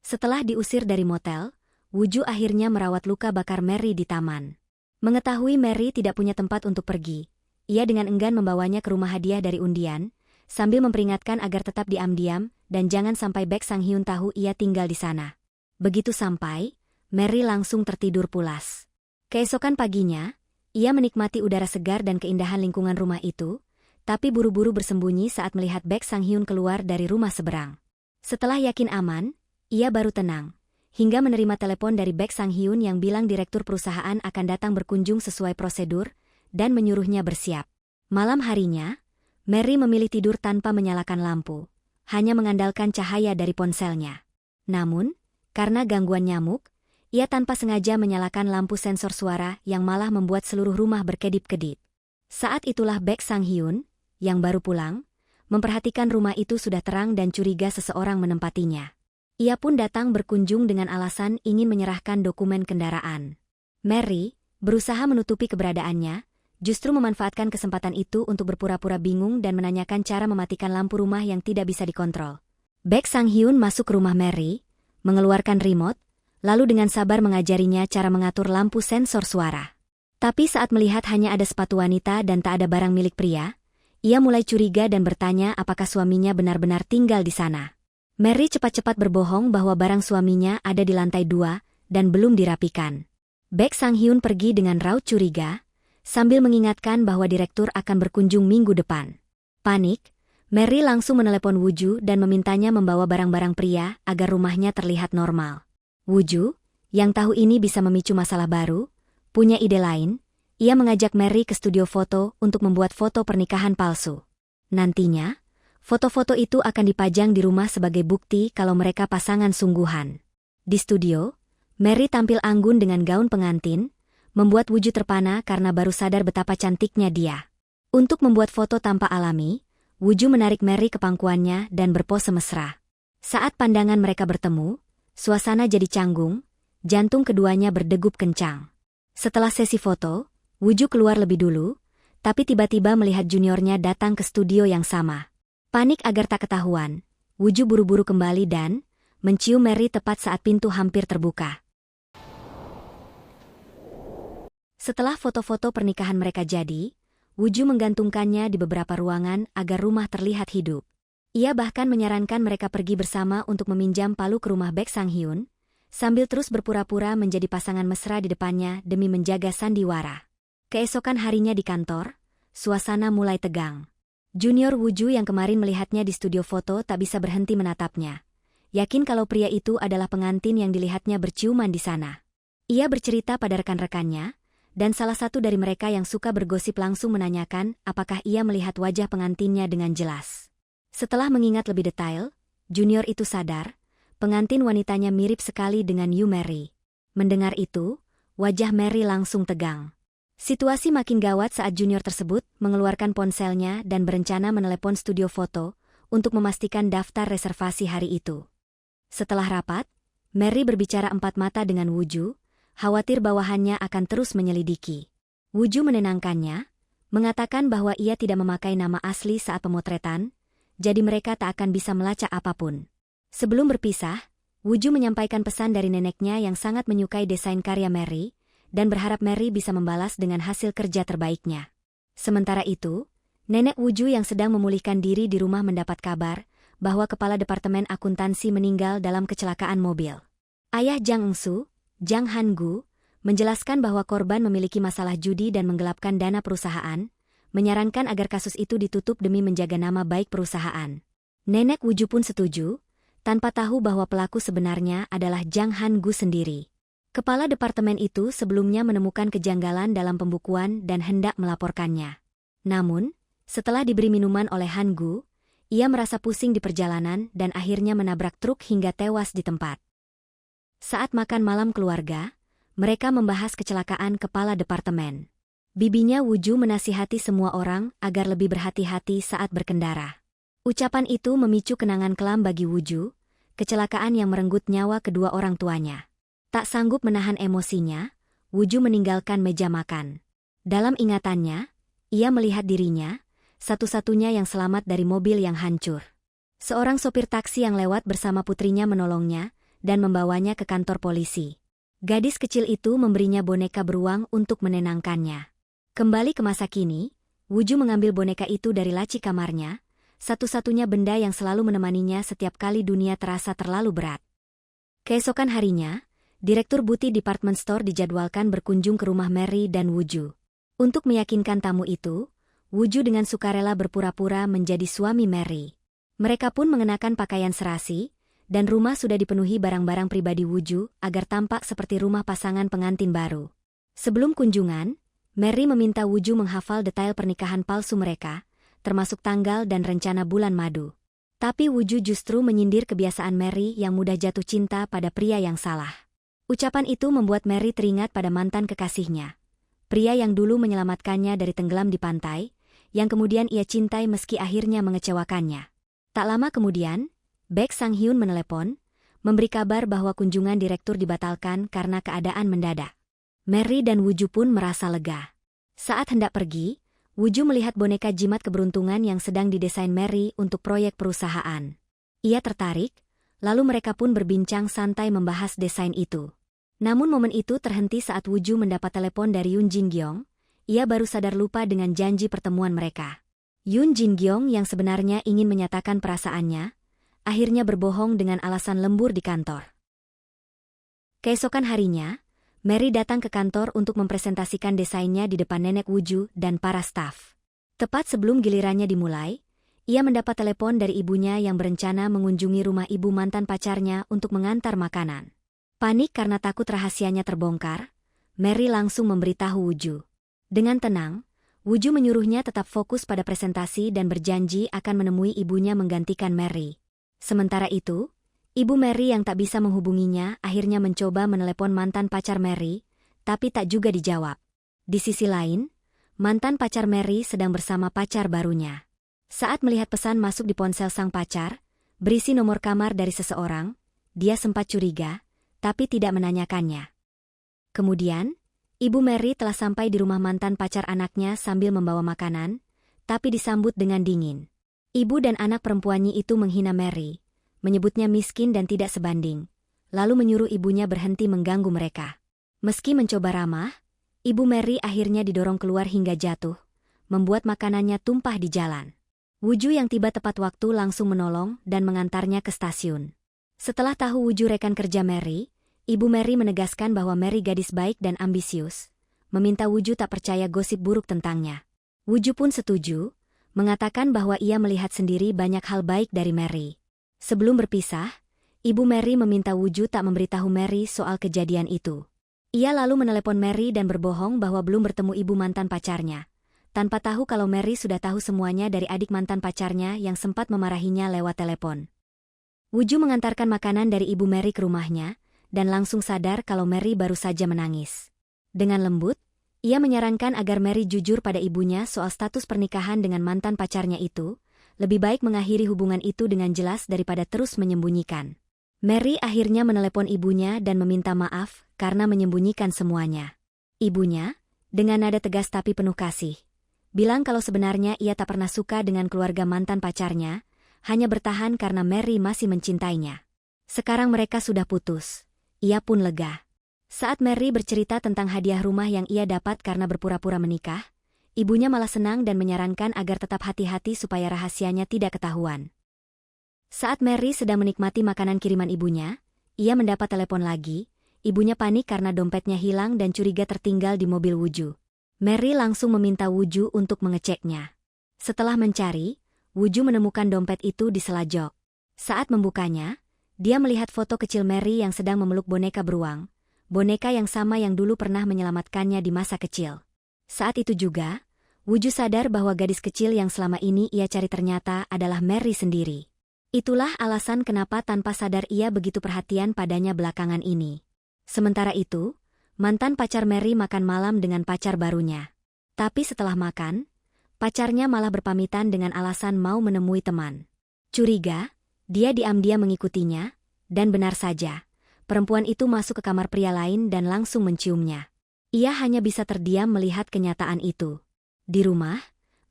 Setelah diusir dari motel, Woo-ju akhirnya merawat luka bakar Mary di taman. Mengetahui Mary tidak punya tempat untuk pergi, ia dengan enggan membawanya ke rumah hadiah dari undian, sambil memperingatkan agar tetap diam-diam dan jangan sampai Baek Sang-hyun tahu ia tinggal di sana. Begitu sampai, Mary langsung tertidur pulas. Keesokan paginya, ia menikmati udara segar dan keindahan lingkungan rumah itu, tapi buru-buru bersembunyi saat melihat Baek Sang-hyun keluar dari rumah seberang. Setelah yakin aman, ia baru tenang, hingga menerima telepon dari Baek Sang-hyun yang bilang direktur perusahaan akan datang berkunjung sesuai prosedur, dan menyuruhnya bersiap. Malam harinya, Mary memilih tidur tanpa menyalakan lampu, hanya mengandalkan cahaya dari ponselnya. Namun, karena gangguan nyamuk, ia tanpa sengaja menyalakan lampu sensor suara yang malah membuat seluruh rumah berkedip-kedip. Saat itulah Baek Sang-hyun, yang baru pulang, memperhatikan rumah itu sudah terang dan curiga seseorang menempatinya. Ia pun datang berkunjung dengan alasan ingin menyerahkan dokumen kendaraan. Mary, berusaha menutupi keberadaannya, justru memanfaatkan kesempatan itu untuk berpura-pura bingung dan menanyakan cara mematikan lampu rumah yang tidak bisa dikontrol. Baek Sang-hyun masuk ke rumah Mary, mengeluarkan remote, lalu dengan sabar mengajarinya cara mengatur lampu sensor suara. Tapi saat melihat hanya ada sepatu wanita dan tak ada barang milik pria, ia mulai curiga dan bertanya apakah suaminya benar-benar tinggal di sana. Mary cepat-cepat berbohong bahwa barang suaminya ada di lantai 2 dan belum dirapikan. Baek Sang-hyun pergi dengan raut curiga, sambil mengingatkan bahwa direktur akan berkunjung minggu depan. Panik, Mary langsung menelepon Woo-ju dan memintanya membawa barang-barang pria agar rumahnya terlihat normal. Woo-ju, yang tahu ini bisa memicu masalah baru, punya ide lain. Ia mengajak Mary ke studio foto untuk membuat foto pernikahan palsu. Nantinya, foto-foto itu akan dipajang di rumah sebagai bukti kalau mereka pasangan sungguhan. Di studio, Mary tampil anggun dengan gaun pengantin, membuat Woo-ju terpana karena baru sadar betapa cantiknya dia. Untuk membuat foto tampak alami, Woo-ju menarik Mary ke pangkuannya dan berpose mesra. Saat pandangan mereka bertemu, suasana jadi canggung, jantung keduanya berdegup kencang. Setelah sesi foto, Woo-ju keluar lebih dulu, tapi tiba-tiba melihat juniornya datang ke studio yang sama. Panik agar tak ketahuan, Woo-ju buru-buru kembali dan mencium Mary tepat saat pintu hampir terbuka. Setelah foto-foto pernikahan mereka jadi, Woo-ju menggantungkannya di beberapa ruangan agar rumah terlihat hidup. Ia bahkan menyarankan mereka pergi bersama untuk meminjam palu ke rumah Baek Sang-hyun, sambil terus berpura-pura menjadi pasangan mesra di depannya demi menjaga sandiwara. Keesokan harinya di kantor, suasana mulai tegang. Junior Woo-ju yang kemarin melihatnya di studio foto tak bisa berhenti menatapnya. Yakin kalau pria itu adalah pengantin yang dilihatnya berciuman di sana. Ia bercerita pada rekan-rekannya, dan salah satu dari mereka yang suka bergosip langsung menanyakan apakah ia melihat wajah pengantinnya dengan jelas. Setelah mengingat lebih detail, Junior itu sadar, pengantin wanitanya mirip sekali dengan Yu Mary. Mendengar itu, wajah Mary langsung tegang. Situasi makin gawat saat Junior tersebut mengeluarkan ponselnya dan berencana menelepon studio foto untuk memastikan daftar reservasi hari itu. Setelah rapat, Mary berbicara empat mata dengan Woo-ju, khawatir bawahannya akan terus menyelidiki. Woo-ju menenangkannya, mengatakan bahwa ia tidak memakai nama asli saat pemotretan, jadi mereka tak akan bisa melacak apapun. Sebelum berpisah, Woo-ju menyampaikan pesan dari neneknya yang sangat menyukai desain karya Mary, dan berharap Mary bisa membalas dengan hasil kerja terbaiknya. Sementara itu, nenek Woo-ju yang sedang memulihkan diri di rumah mendapat kabar bahwa kepala departemen akuntansi meninggal dalam kecelakaan mobil. Ayah Jang Eun-soo, Jang Han-gu, menjelaskan bahwa korban memiliki masalah judi dan menggelapkan dana perusahaan, menyarankan agar kasus itu ditutup demi menjaga nama baik perusahaan. Nenek Woo-ju pun setuju, tanpa tahu bahwa pelaku sebenarnya adalah Jang Han-gu sendiri. Kepala departemen itu sebelumnya menemukan kejanggalan dalam pembukuan dan hendak melaporkannya. Namun, setelah diberi minuman oleh Han-gu, ia merasa pusing di perjalanan dan akhirnya menabrak truk hingga tewas di tempat. Saat makan malam keluarga, mereka membahas kecelakaan kepala departemen. Bibinya Woo-ju menasihati semua orang agar lebih berhati-hati saat berkendara. Ucapan itu memicu kenangan kelam bagi Woo-ju, kecelakaan yang merenggut nyawa kedua orang tuanya. Tak sanggup menahan emosinya, Woo-ju meninggalkan meja makan. Dalam ingatannya, ia melihat dirinya, satu-satunya yang selamat dari mobil yang hancur. Seorang sopir taksi yang lewat bersama putrinya menolongnya dan membawanya ke kantor polisi. Gadis kecil itu memberinya boneka beruang untuk menenangkannya. Kembali ke masa kini, Woo-ju mengambil boneka itu dari laci kamarnya, satu-satunya benda yang selalu menemaninya setiap kali dunia terasa terlalu berat. Keesokan harinya, Direktur Beauty Department Store dijadwalkan berkunjung ke rumah Mary dan Woo-ju. Untuk meyakinkan tamu itu, Woo-ju dengan sukarela berpura-pura menjadi suami Mary. Mereka pun mengenakan pakaian serasi, dan rumah sudah dipenuhi barang-barang pribadi Woo-ju agar tampak seperti rumah pasangan pengantin baru. Sebelum kunjungan, Mary meminta Woo-ju menghafal detail pernikahan palsu mereka, termasuk tanggal dan rencana bulan madu. Tapi Woo-ju justru menyindir kebiasaan Mary yang mudah jatuh cinta pada pria yang salah. Ucapan itu membuat Mary teringat pada mantan kekasihnya, pria yang dulu menyelamatkannya dari tenggelam di pantai, yang kemudian ia cintai meski akhirnya mengecewakannya. Tak lama kemudian, Baek Sang-hyun menelepon, memberi kabar bahwa kunjungan direktur dibatalkan karena keadaan mendadak. Mary dan Woo-ju pun merasa lega. Saat hendak pergi, Woo-ju melihat boneka jimat keberuntungan yang sedang didesain Mary untuk proyek perusahaan. Ia tertarik, lalu mereka pun berbincang santai membahas desain itu. Namun momen itu terhenti saat Woo-ju mendapat telepon dari Yoon Jin-gyong. Ia baru sadar lupa dengan janji pertemuan mereka. Yoon Jin-gyong yang sebenarnya ingin menyatakan perasaannya, akhirnya berbohong dengan alasan lembur di kantor. Keesokan harinya, Mary datang ke kantor untuk mempresentasikan desainnya di depan nenek Woo-ju dan para staf. Tepat sebelum gilirannya dimulai, ia mendapat telepon dari ibunya yang berencana mengunjungi rumah ibu mantan pacarnya untuk mengantar makanan. Panik karena takut rahasianya terbongkar, Mary langsung memberitahu Woo-ju. Dengan tenang, Woo-ju menyuruhnya tetap fokus pada presentasi dan berjanji akan menemui ibunya menggantikan Mary. Sementara itu, Ibu Mary yang tak bisa menghubunginya akhirnya mencoba menelepon mantan pacar Mary, tapi tak juga dijawab. Di sisi lain, mantan pacar Mary sedang bersama pacar barunya. Saat melihat pesan masuk di ponsel sang pacar, berisi nomor kamar dari seseorang, dia sempat curiga, tapi tidak menanyakannya. Kemudian, Ibu Mary telah sampai di rumah mantan pacar anaknya sambil membawa makanan, tapi disambut dengan dingin. Ibu dan anak perempuannya itu menghina Mary, menyebutnya miskin dan tidak sebanding, lalu menyuruh ibunya berhenti mengganggu mereka. Meski mencoba ramah, Ibu Mary akhirnya didorong keluar hingga jatuh, membuat makanannya tumpah di jalan. Wuju yang tiba tepat waktu langsung menolong dan mengantarnya ke stasiun. Setelah tahu Wuju rekan kerja Mary, Ibu Mary menegaskan bahwa Mary gadis baik dan ambisius, meminta Wuju tak percaya gosip buruk tentangnya. Wuju pun setuju, mengatakan bahwa ia melihat sendiri banyak hal baik dari Mary. Sebelum berpisah, Ibu Mary meminta Wuju tak memberitahu Mary soal kejadian itu. Ia lalu menelepon Mary dan berbohong bahwa belum bertemu ibu mantan pacarnya, tanpa tahu kalau Mary sudah tahu semuanya dari adik mantan pacarnya yang sempat memarahinya lewat telepon. Wuju mengantarkan makanan dari Ibu Mary ke rumahnya, dan langsung sadar kalau Mary baru saja menangis. Dengan lembut, ia menyarankan agar Mary jujur pada ibunya soal status pernikahan dengan mantan pacarnya itu, lebih baik mengakhiri hubungan itu dengan jelas daripada terus menyembunyikan. Mary akhirnya menelepon ibunya dan meminta maaf karena menyembunyikan semuanya. Ibunya, dengan nada tegas tapi penuh kasih, bilang kalau sebenarnya ia tak pernah suka dengan keluarga mantan pacarnya, hanya bertahan karena Mary masih mencintainya. Sekarang mereka sudah putus. Ia pun lega. Saat Mary bercerita tentang hadiah rumah yang ia dapat karena berpura-pura menikah, ibunya malah senang dan menyarankan agar tetap hati-hati supaya rahasianya tidak ketahuan. Saat Mary sedang menikmati makanan kiriman ibunya, ia mendapat telepon lagi. Ibunya panik karena dompetnya hilang dan curiga tertinggal di mobil Wuju. Mary langsung meminta Wuju untuk mengeceknya. Setelah mencari, Wuju menemukan dompet itu di sela jok. Saat membukanya, dia melihat foto kecil Mary yang sedang memeluk boneka beruang, boneka yang sama yang dulu pernah menyelamatkannya di masa kecil. Saat itu juga, Wuju sadar bahwa gadis kecil yang selama ini ia cari ternyata adalah Mary sendiri. Itulah alasan kenapa tanpa sadar ia begitu perhatian padanya belakangan ini. Sementara itu, mantan pacar Mary makan malam dengan pacar barunya. Tapi setelah makan, pacarnya malah berpamitan dengan alasan mau menemui teman. Curiga, dia diam-diam mengikutinya, dan benar saja, perempuan itu masuk ke kamar pria lain dan langsung menciumnya. Ia hanya bisa terdiam melihat kenyataan itu. Di rumah,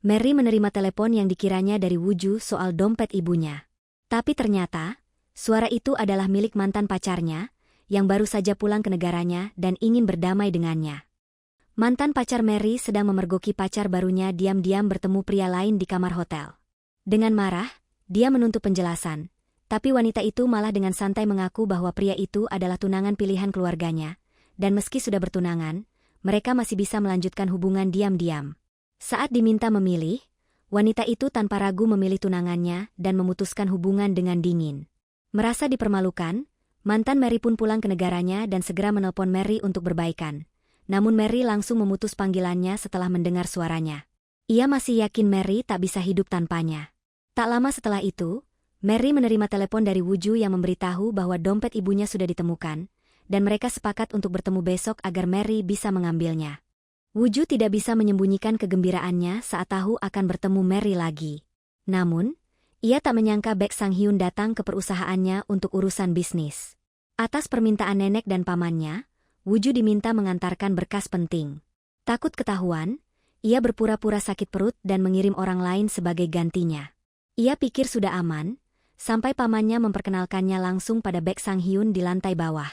Mary menerima telepon yang dikiranya dari Wuju soal dompet ibunya. Tapi ternyata, suara itu adalah milik mantan pacarnya, yang baru saja pulang ke negaranya dan ingin berdamai dengannya. Mantan pacar Mary sedang memergoki pacar barunya diam-diam bertemu pria lain di kamar hotel. Dengan marah, dia menuntut penjelasan, tapi wanita itu malah dengan santai mengaku bahwa pria itu adalah tunangan pilihan keluarganya, dan meski sudah bertunangan, mereka masih bisa melanjutkan hubungan diam-diam. Saat diminta memilih, wanita itu tanpa ragu memilih tunangannya dan memutuskan hubungan dengan dingin. Merasa dipermalukan, mantan Mary pun pulang ke negaranya dan segera menelpon Mary untuk berbaikan. Namun Mary langsung memutus panggilannya setelah mendengar suaranya. Ia masih yakin Mary tak bisa hidup tanpanya. Tak lama setelah itu, Mary menerima telepon dari Wuju yang memberitahu bahwa dompet ibunya sudah ditemukan, dan mereka sepakat untuk bertemu besok agar Mary bisa mengambilnya. Wuju tidak bisa menyembunyikan kegembiraannya saat tahu akan bertemu Mary lagi. Namun, ia tak menyangka Baek Sang-hyun datang ke perusahaannya untuk urusan bisnis. Atas permintaan nenek dan pamannya, Wuju diminta mengantarkan berkas penting. Takut ketahuan, ia berpura-pura sakit perut dan mengirim orang lain sebagai gantinya. Ia pikir sudah aman, sampai pamannya memperkenalkannya langsung pada Baek Sang-hyun di lantai bawah.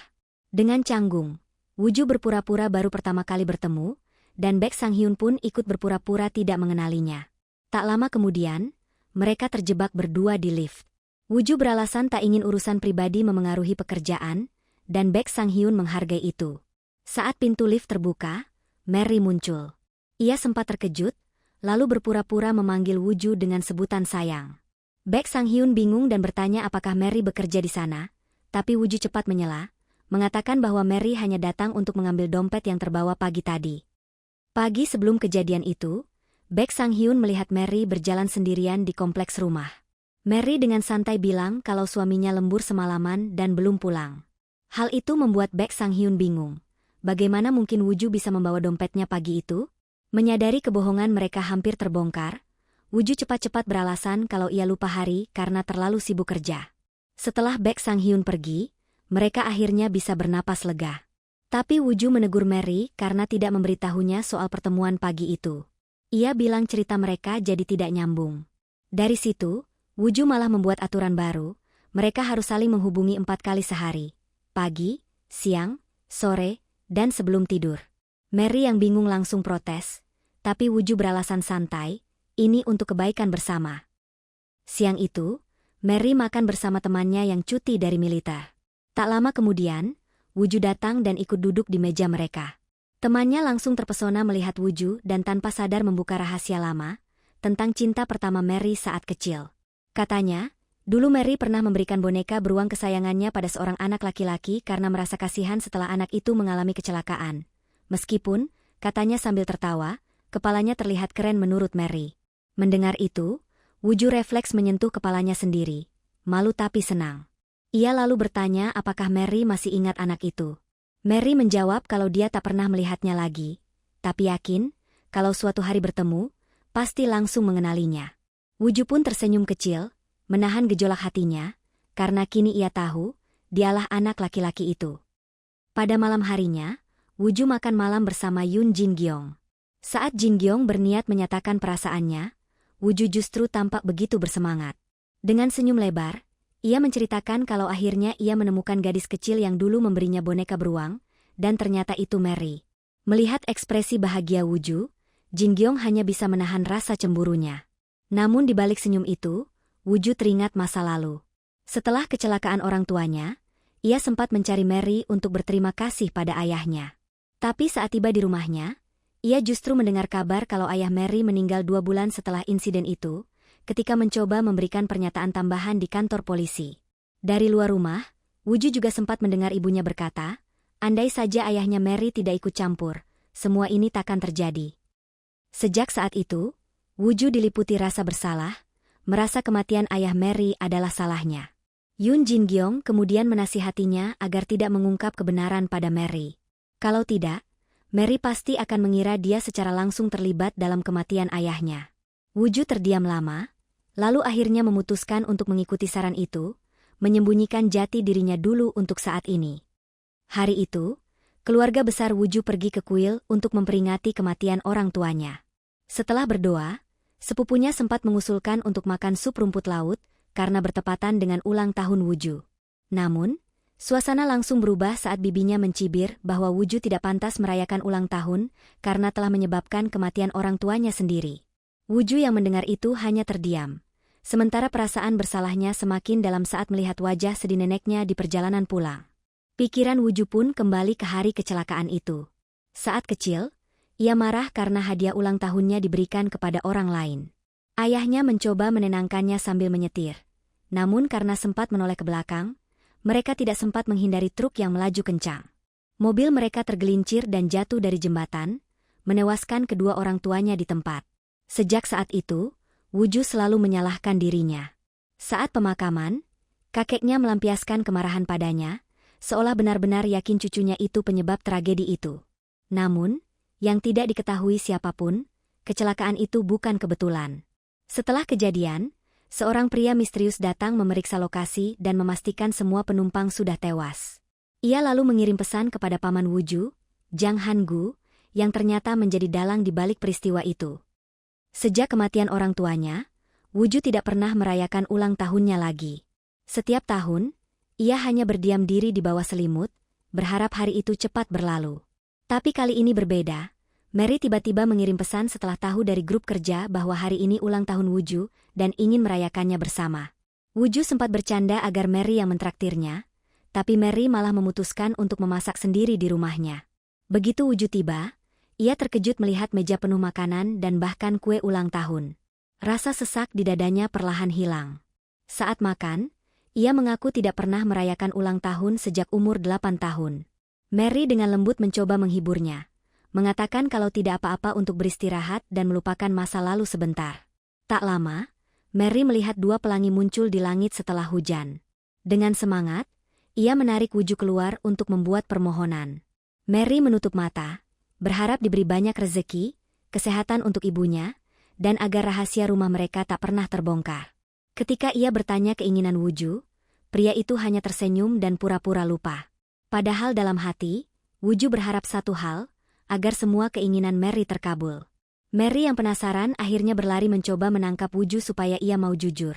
Dengan canggung, Wuju berpura-pura baru pertama kali bertemu, dan Baek Sang-hyun pun ikut berpura-pura tidak mengenalinya. Tak lama kemudian, mereka terjebak berdua di lift. Wuju beralasan tak ingin urusan pribadi memengaruhi pekerjaan, dan Baek Sang-hyun menghargai itu. Saat pintu lift terbuka, Mary muncul. Ia sempat terkejut, lalu berpura-pura memanggil Wuju dengan sebutan sayang. Baek Sang-hyun bingung dan bertanya apakah Mary bekerja di sana, tapi Wuju cepat menyela, mengatakan bahwa Mary hanya datang untuk mengambil dompet yang terbawa pagi tadi. Pagi sebelum kejadian itu, Baek Sang-hyun melihat Mary berjalan sendirian di kompleks rumah. Mary dengan santai bilang kalau suaminya lembur semalaman dan belum pulang. Hal itu membuat Baek Sang-hyun bingung. Bagaimana mungkin Wuju bisa membawa dompetnya pagi itu? Menyadari kebohongan mereka hampir terbongkar, Wuju cepat-cepat beralasan kalau ia lupa hari karena terlalu sibuk kerja. Setelah Baek Sang-hyun pergi, mereka akhirnya bisa bernapas lega. Tapi Wuju menegur Mary karena tidak memberitahunya soal pertemuan pagi itu. Ia bilang cerita mereka jadi tidak nyambung. Dari situ, Wuju malah membuat aturan baru, mereka harus saling menghubungi 4 kali sehari. Pagi, siang, sore, dan sebelum tidur. Mary yang bingung langsung protes, tapi Wuju beralasan santai, ini untuk kebaikan bersama. Siang itu, Mary makan bersama temannya yang cuti dari militer. Tak lama kemudian, Wuju datang dan ikut duduk di meja mereka. Temannya langsung terpesona melihat Wuju dan tanpa sadar membuka rahasia lama tentang cinta pertama Mary saat kecil. Katanya, dulu Mary pernah memberikan boneka beruang kesayangannya pada seorang anak laki-laki karena merasa kasihan setelah anak itu mengalami kecelakaan. Meskipun, katanya sambil tertawa, kepalanya terlihat keren menurut Mary. Mendengar itu, Wuju refleks menyentuh kepalanya sendiri, malu tapi senang. Ia lalu bertanya apakah Mary masih ingat anak itu. Mary menjawab kalau dia tak pernah melihatnya lagi, tapi yakin, kalau suatu hari bertemu, pasti langsung mengenalinya. Wuju pun tersenyum kecil, menahan gejolak hatinya, karena kini ia tahu, dialah anak laki-laki itu. Pada malam harinya, Wuju makan malam bersama Yoon Jin Gyeong. Saat Jin Gyeong berniat menyatakan perasaannya, Wuju justru tampak begitu bersemangat. Dengan senyum lebar, ia menceritakan kalau akhirnya ia menemukan gadis kecil yang dulu memberinya boneka beruang, dan ternyata itu Mary. Melihat ekspresi bahagia Wuju, Jin Gyeong hanya bisa menahan rasa cemburunya. Namun di balik senyum itu, Wuju teringat masa lalu. Setelah kecelakaan orang tuanya, ia sempat mencari Mary untuk berterima kasih pada ayahnya. Tapi saat tiba di rumahnya, ia justru mendengar kabar kalau ayah Mary meninggal 2 bulan setelah insiden itu, ketika mencoba memberikan pernyataan tambahan di kantor polisi. Dari luar rumah, Wuju juga sempat mendengar ibunya berkata, andai saja ayahnya Mary tidak ikut campur, semua ini takkan terjadi. Sejak saat itu, Wuju diliputi rasa bersalah, merasa kematian ayah Mary adalah salahnya. Yoon Jin Gyeong kemudian menasihatinya agar tidak mengungkap kebenaran pada Mary. Kalau tidak, Mary pasti akan mengira dia secara langsung terlibat dalam kematian ayahnya. Wuju terdiam lama, lalu akhirnya memutuskan untuk mengikuti saran itu, menyembunyikan jati dirinya dulu untuk saat ini. Hari itu, keluarga besar Wuju pergi ke kuil untuk memperingati kematian orang tuanya. Setelah berdoa, sepupunya sempat mengusulkan untuk makan sup rumput laut karena bertepatan dengan ulang tahun Wuju. Namun, suasana langsung berubah saat bibinya mencibir bahwa Wuju tidak pantas merayakan ulang tahun karena telah menyebabkan kematian orang tuanya sendiri. Wuju yang mendengar itu hanya terdiam. Sementara perasaan bersalahnya semakin dalam saat melihat wajah sedih neneknya di perjalanan pulang. Pikiran Wuju pun kembali ke hari kecelakaan itu. Saat kecil, ia marah karena hadiah ulang tahunnya diberikan kepada orang lain. Ayahnya mencoba menenangkannya sambil menyetir. Namun karena sempat menoleh ke belakang, mereka tidak sempat menghindari truk yang melaju kencang. Mobil mereka tergelincir dan jatuh dari jembatan, menewaskan kedua orang tuanya di tempat. Sejak saat itu, Wuju selalu menyalahkan dirinya. Saat pemakaman, kakeknya melampiaskan kemarahan padanya, seolah benar-benar yakin cucunya itu penyebab tragedi itu. Namun, yang tidak diketahui siapapun, kecelakaan itu bukan kebetulan. Setelah kejadian, seorang pria misterius datang memeriksa lokasi dan memastikan semua penumpang sudah tewas. Ia lalu mengirim pesan kepada paman Wuju, Jang Han-gu, yang ternyata menjadi dalang di balik peristiwa itu. Sejak kematian orang tuanya, Wuju tidak pernah merayakan ulang tahunnya lagi. Setiap tahun, ia hanya berdiam diri di bawah selimut, berharap hari itu cepat berlalu. Tapi kali ini berbeda. Mary tiba-tiba mengirim pesan setelah tahu dari grup kerja bahwa hari ini ulang tahun Wuju dan ingin merayakannya bersama. Wuju sempat bercanda agar Mary yang mentraktirnya, tapi Mary malah memutuskan untuk memasak sendiri di rumahnya. Begitu Wuju tiba, ia terkejut melihat meja penuh makanan dan bahkan kue ulang tahun. Rasa sesak di dadanya perlahan hilang. Saat makan, ia mengaku tidak pernah merayakan ulang tahun sejak umur 8 tahun. Mary dengan lembut mencoba menghiburnya, mengatakan kalau tidak apa-apa untuk beristirahat dan melupakan masa lalu sebentar. Tak lama, Mary melihat 2 pelangi muncul di langit setelah hujan. Dengan semangat, ia menarik Wuju keluar untuk membuat permohonan. Mary menutup mata, berharap diberi banyak rezeki, kesehatan untuk ibunya, dan agar rahasia rumah mereka tak pernah terbongkar. Ketika ia bertanya keinginan Wuju, pria itu hanya tersenyum dan pura-pura lupa. Padahal dalam hati, Wuju berharap satu hal, agar semua keinginan Mary terkabul. Mary yang penasaran akhirnya berlari mencoba menangkap Wuju supaya ia mau jujur.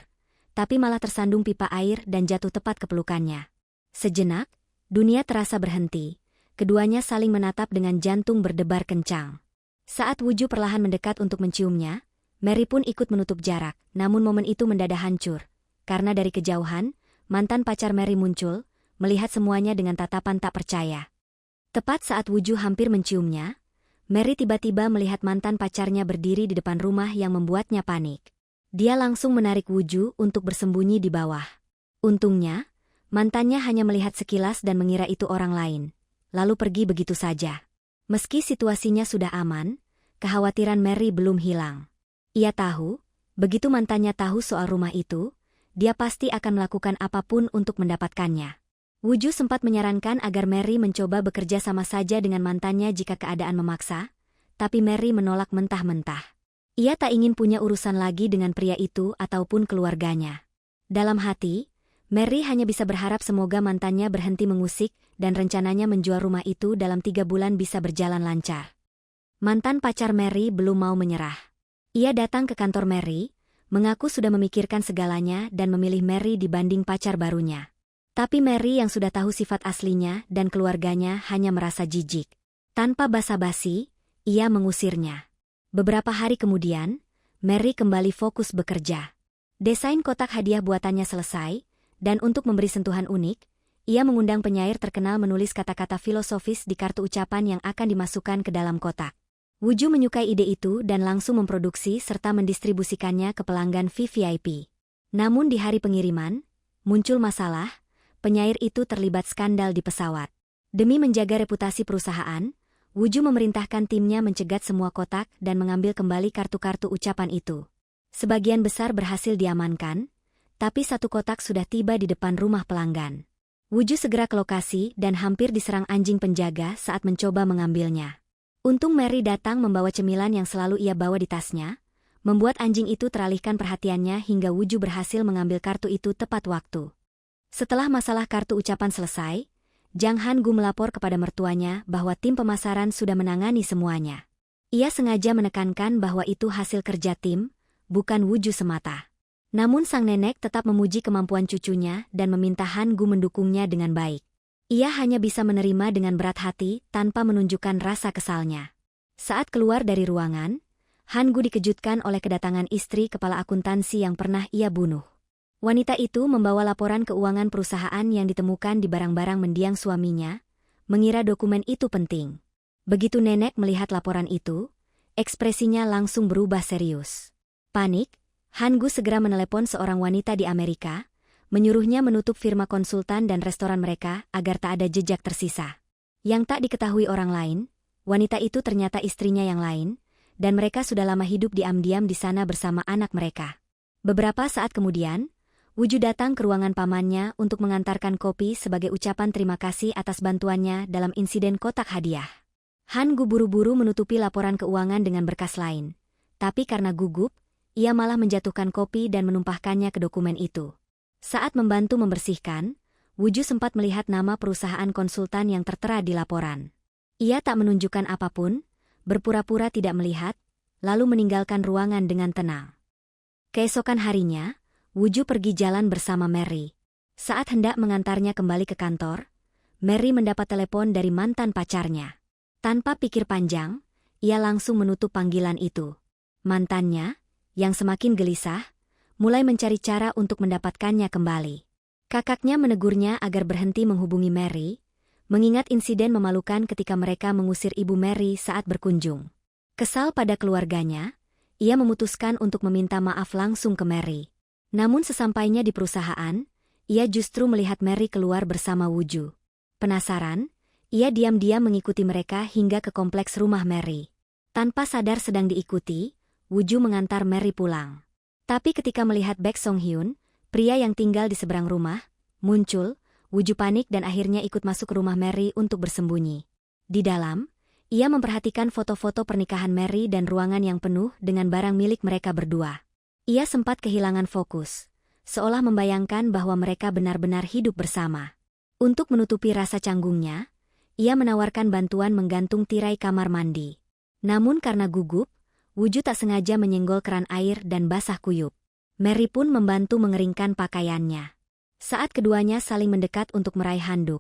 Tapi malah tersandung pipa air dan jatuh tepat ke pelukannya. Sejenak, dunia terasa berhenti. Keduanya saling menatap dengan jantung berdebar kencang. Saat Wuju perlahan mendekat untuk menciumnya, Mary pun ikut menutup jarak, namun momen itu mendadak hancur. Karena dari kejauhan, mantan pacar Mary muncul, melihat semuanya dengan tatapan tak percaya. Tepat saat Woo-ju hampir menciumnya, Mary tiba-tiba melihat mantan pacarnya berdiri di depan rumah yang membuatnya panik. Dia langsung menarik Woo-ju untuk bersembunyi di bawah. Untungnya, mantannya hanya melihat sekilas dan mengira itu orang lain, lalu pergi begitu saja. Meski situasinya sudah aman, kekhawatiran Mary belum hilang. Ia tahu, begitu mantannya tahu soal rumah itu, dia pasti akan melakukan apapun untuk mendapatkannya. Woo-ju sempat menyarankan agar Mary mencoba bekerja sama saja dengan mantannya jika keadaan memaksa, tapi Mary menolak mentah-mentah. Ia tak ingin punya urusan lagi dengan pria itu ataupun keluarganya. Dalam hati, Mary hanya bisa berharap semoga mantannya berhenti mengusik dan rencananya menjual rumah itu dalam 3 bulan bisa berjalan lancar. Mantan pacar Mary belum mau menyerah. Ia datang ke kantor Mary, mengaku sudah memikirkan segalanya dan memilih Mary dibanding pacar barunya. Tapi Mary yang sudah tahu sifat aslinya dan keluarganya hanya merasa jijik. Tanpa basa-basi, ia mengusirnya. Beberapa hari kemudian, Mary kembali fokus bekerja. Desain kotak hadiah buatannya selesai, dan untuk memberi sentuhan unik, ia mengundang penyair terkenal menulis kata-kata filosofis di kartu ucapan yang akan dimasukkan ke dalam kotak. Woo-ju menyukai ide itu dan langsung memproduksi serta mendistribusikannya ke pelanggan VVIP. Namun di hari pengiriman, muncul masalah. Penyair itu terlibat skandal di pesawat. Demi menjaga reputasi perusahaan, Woo-ju memerintahkan timnya mencegat semua kotak dan mengambil kembali kartu-kartu ucapan itu. Sebagian besar berhasil diamankan, tapi 1 kotak sudah tiba di depan rumah pelanggan. Woo-ju segera ke lokasi dan hampir diserang anjing penjaga saat mencoba mengambilnya. Untung Mary datang membawa cemilan yang selalu ia bawa di tasnya, membuat anjing itu teralihkan perhatiannya hingga Woo-ju berhasil mengambil kartu itu tepat waktu. Setelah masalah kartu ucapan selesai, Jang Han-gu melapor kepada mertuanya bahwa tim pemasaran sudah menangani semuanya. Ia sengaja menekankan bahwa itu hasil kerja tim, bukan Woo-ju semata. Namun sang nenek tetap memuji kemampuan cucunya dan meminta Han-gu mendukungnya dengan baik. Ia hanya bisa menerima dengan berat hati tanpa menunjukkan rasa kesalnya. Saat keluar dari ruangan, Han-gu dikejutkan oleh kedatangan istri kepala akuntansi yang pernah ia bunuh. Wanita itu membawa laporan keuangan perusahaan yang ditemukan di barang-barang mendiang suaminya, mengira dokumen itu penting. Begitu nenek melihat laporan itu, ekspresinya langsung berubah serius. Panik, Han-gu segera menelepon seorang wanita di Amerika, menyuruhnya menutup firma konsultan dan restoran mereka agar tak ada jejak tersisa. Yang tak diketahui orang lain, wanita itu ternyata istrinya yang lain, dan mereka sudah lama hidup diam-diam di sana bersama anak mereka. Beberapa saat kemudian, Woo-ju datang ke ruangan pamannya untuk mengantarkan kopi sebagai ucapan terima kasih atas bantuannya dalam insiden kotak hadiah. Han-gu buru-buru menutupi laporan keuangan dengan berkas lain. Tapi karena gugup, ia malah menjatuhkan kopi dan menumpahkannya ke dokumen itu. Saat membantu membersihkan, Woo-ju sempat melihat nama perusahaan konsultan yang tertera di laporan. Ia tak menunjukkan apapun, berpura-pura tidak melihat, lalu meninggalkan ruangan dengan tenang. Keesokan harinya, Woo-ju pergi jalan bersama Mary. Saat hendak mengantarnya kembali ke kantor, Mary mendapat telepon dari mantan pacarnya. Tanpa pikir panjang, ia langsung menutup panggilan itu. Mantannya, yang semakin gelisah, mulai mencari cara untuk mendapatkannya kembali. Kakaknya menegurnya agar berhenti menghubungi Mary, mengingat insiden memalukan ketika mereka mengusir ibu Mary saat berkunjung. Kesal pada keluarganya, ia memutuskan untuk meminta maaf langsung ke Mary. Namun sesampainya di perusahaan, ia justru melihat Mary keluar bersama Woo-ju. Penasaran, ia diam-diam mengikuti mereka hingga ke kompleks rumah Mary. Tanpa sadar sedang diikuti, Woo-ju mengantar Mary pulang. Tapi ketika melihat Baek Song-hyun, pria yang tinggal di seberang rumah, muncul, Woo-ju panik dan akhirnya ikut masuk ke rumah Mary untuk bersembunyi. Di dalam, ia memperhatikan foto-foto pernikahan Mary dan ruangan yang penuh dengan barang milik mereka berdua. Ia sempat kehilangan fokus, seolah membayangkan bahwa mereka benar-benar hidup bersama. Untuk menutupi rasa canggungnya, ia menawarkan bantuan menggantung tirai kamar mandi. Namun karena gugup, Woo-ju tak sengaja menyenggol keran air dan basah kuyup. Mary pun membantu mengeringkan pakaiannya. Saat keduanya saling mendekat untuk meraih handuk,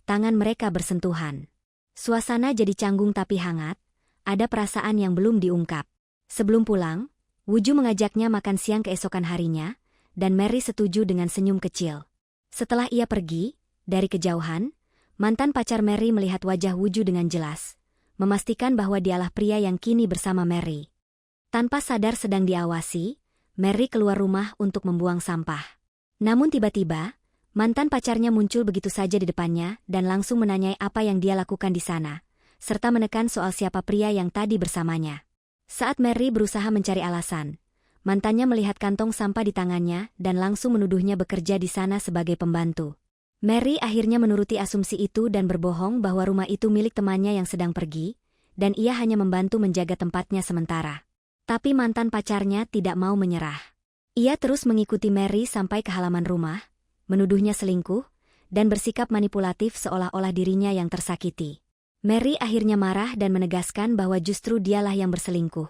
tangan mereka bersentuhan. Suasana jadi canggung tapi hangat, ada perasaan yang belum diungkap. Sebelum pulang, Woo-ju mengajaknya makan siang keesokan harinya, dan Mary setuju dengan senyum kecil. Setelah ia pergi, dari kejauhan, mantan pacar Mary melihat wajah Woo-ju dengan jelas, memastikan bahwa dialah pria yang kini bersama Mary. Tanpa sadar sedang diawasi, Mary keluar rumah untuk membuang sampah. Namun tiba-tiba, mantan pacarnya muncul begitu saja di depannya dan langsung menanyai apa yang dia lakukan di sana, serta menekan soal siapa pria yang tadi bersamanya. Saat Mary berusaha mencari alasan, mantannya melihat kantong sampah di tangannya dan langsung menuduhnya bekerja di sana sebagai pembantu. Mary akhirnya menuruti asumsi itu dan berbohong bahwa rumah itu milik temannya yang sedang pergi, dan ia hanya membantu menjaga tempatnya sementara. Tapi mantan pacarnya tidak mau menyerah. Ia terus mengikuti Mary sampai ke halaman rumah, menuduhnya selingkuh, dan bersikap manipulatif seolah-olah dirinya yang tersakiti. Mary akhirnya marah dan menegaskan bahwa justru dialah yang berselingkuh,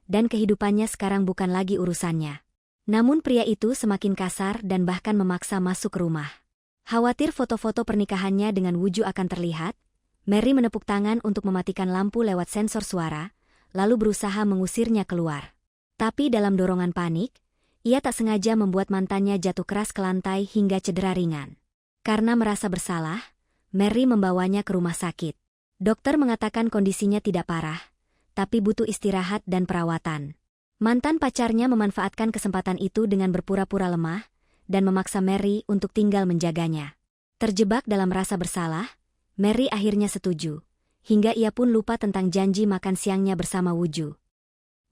dan kehidupannya sekarang bukan lagi urusannya. Namun pria itu semakin kasar dan bahkan memaksa masuk ke rumah. Khawatir foto-foto pernikahannya dengan Woo-ju akan terlihat, Mary menepuk tangan untuk mematikan lampu lewat sensor suara, lalu berusaha mengusirnya keluar. Tapi dalam dorongan panik, ia tak sengaja membuat mantannya jatuh keras ke lantai hingga cedera ringan. Karena merasa bersalah, Mary membawanya ke rumah sakit. Dokter mengatakan kondisinya tidak parah, tapi butuh istirahat dan perawatan. Mantan pacarnya memanfaatkan kesempatan itu dengan berpura-pura lemah dan memaksa Mary untuk tinggal menjaganya. Terjebak dalam rasa bersalah, Mary akhirnya setuju, hingga ia pun lupa tentang janji makan siangnya bersama Woo-ju.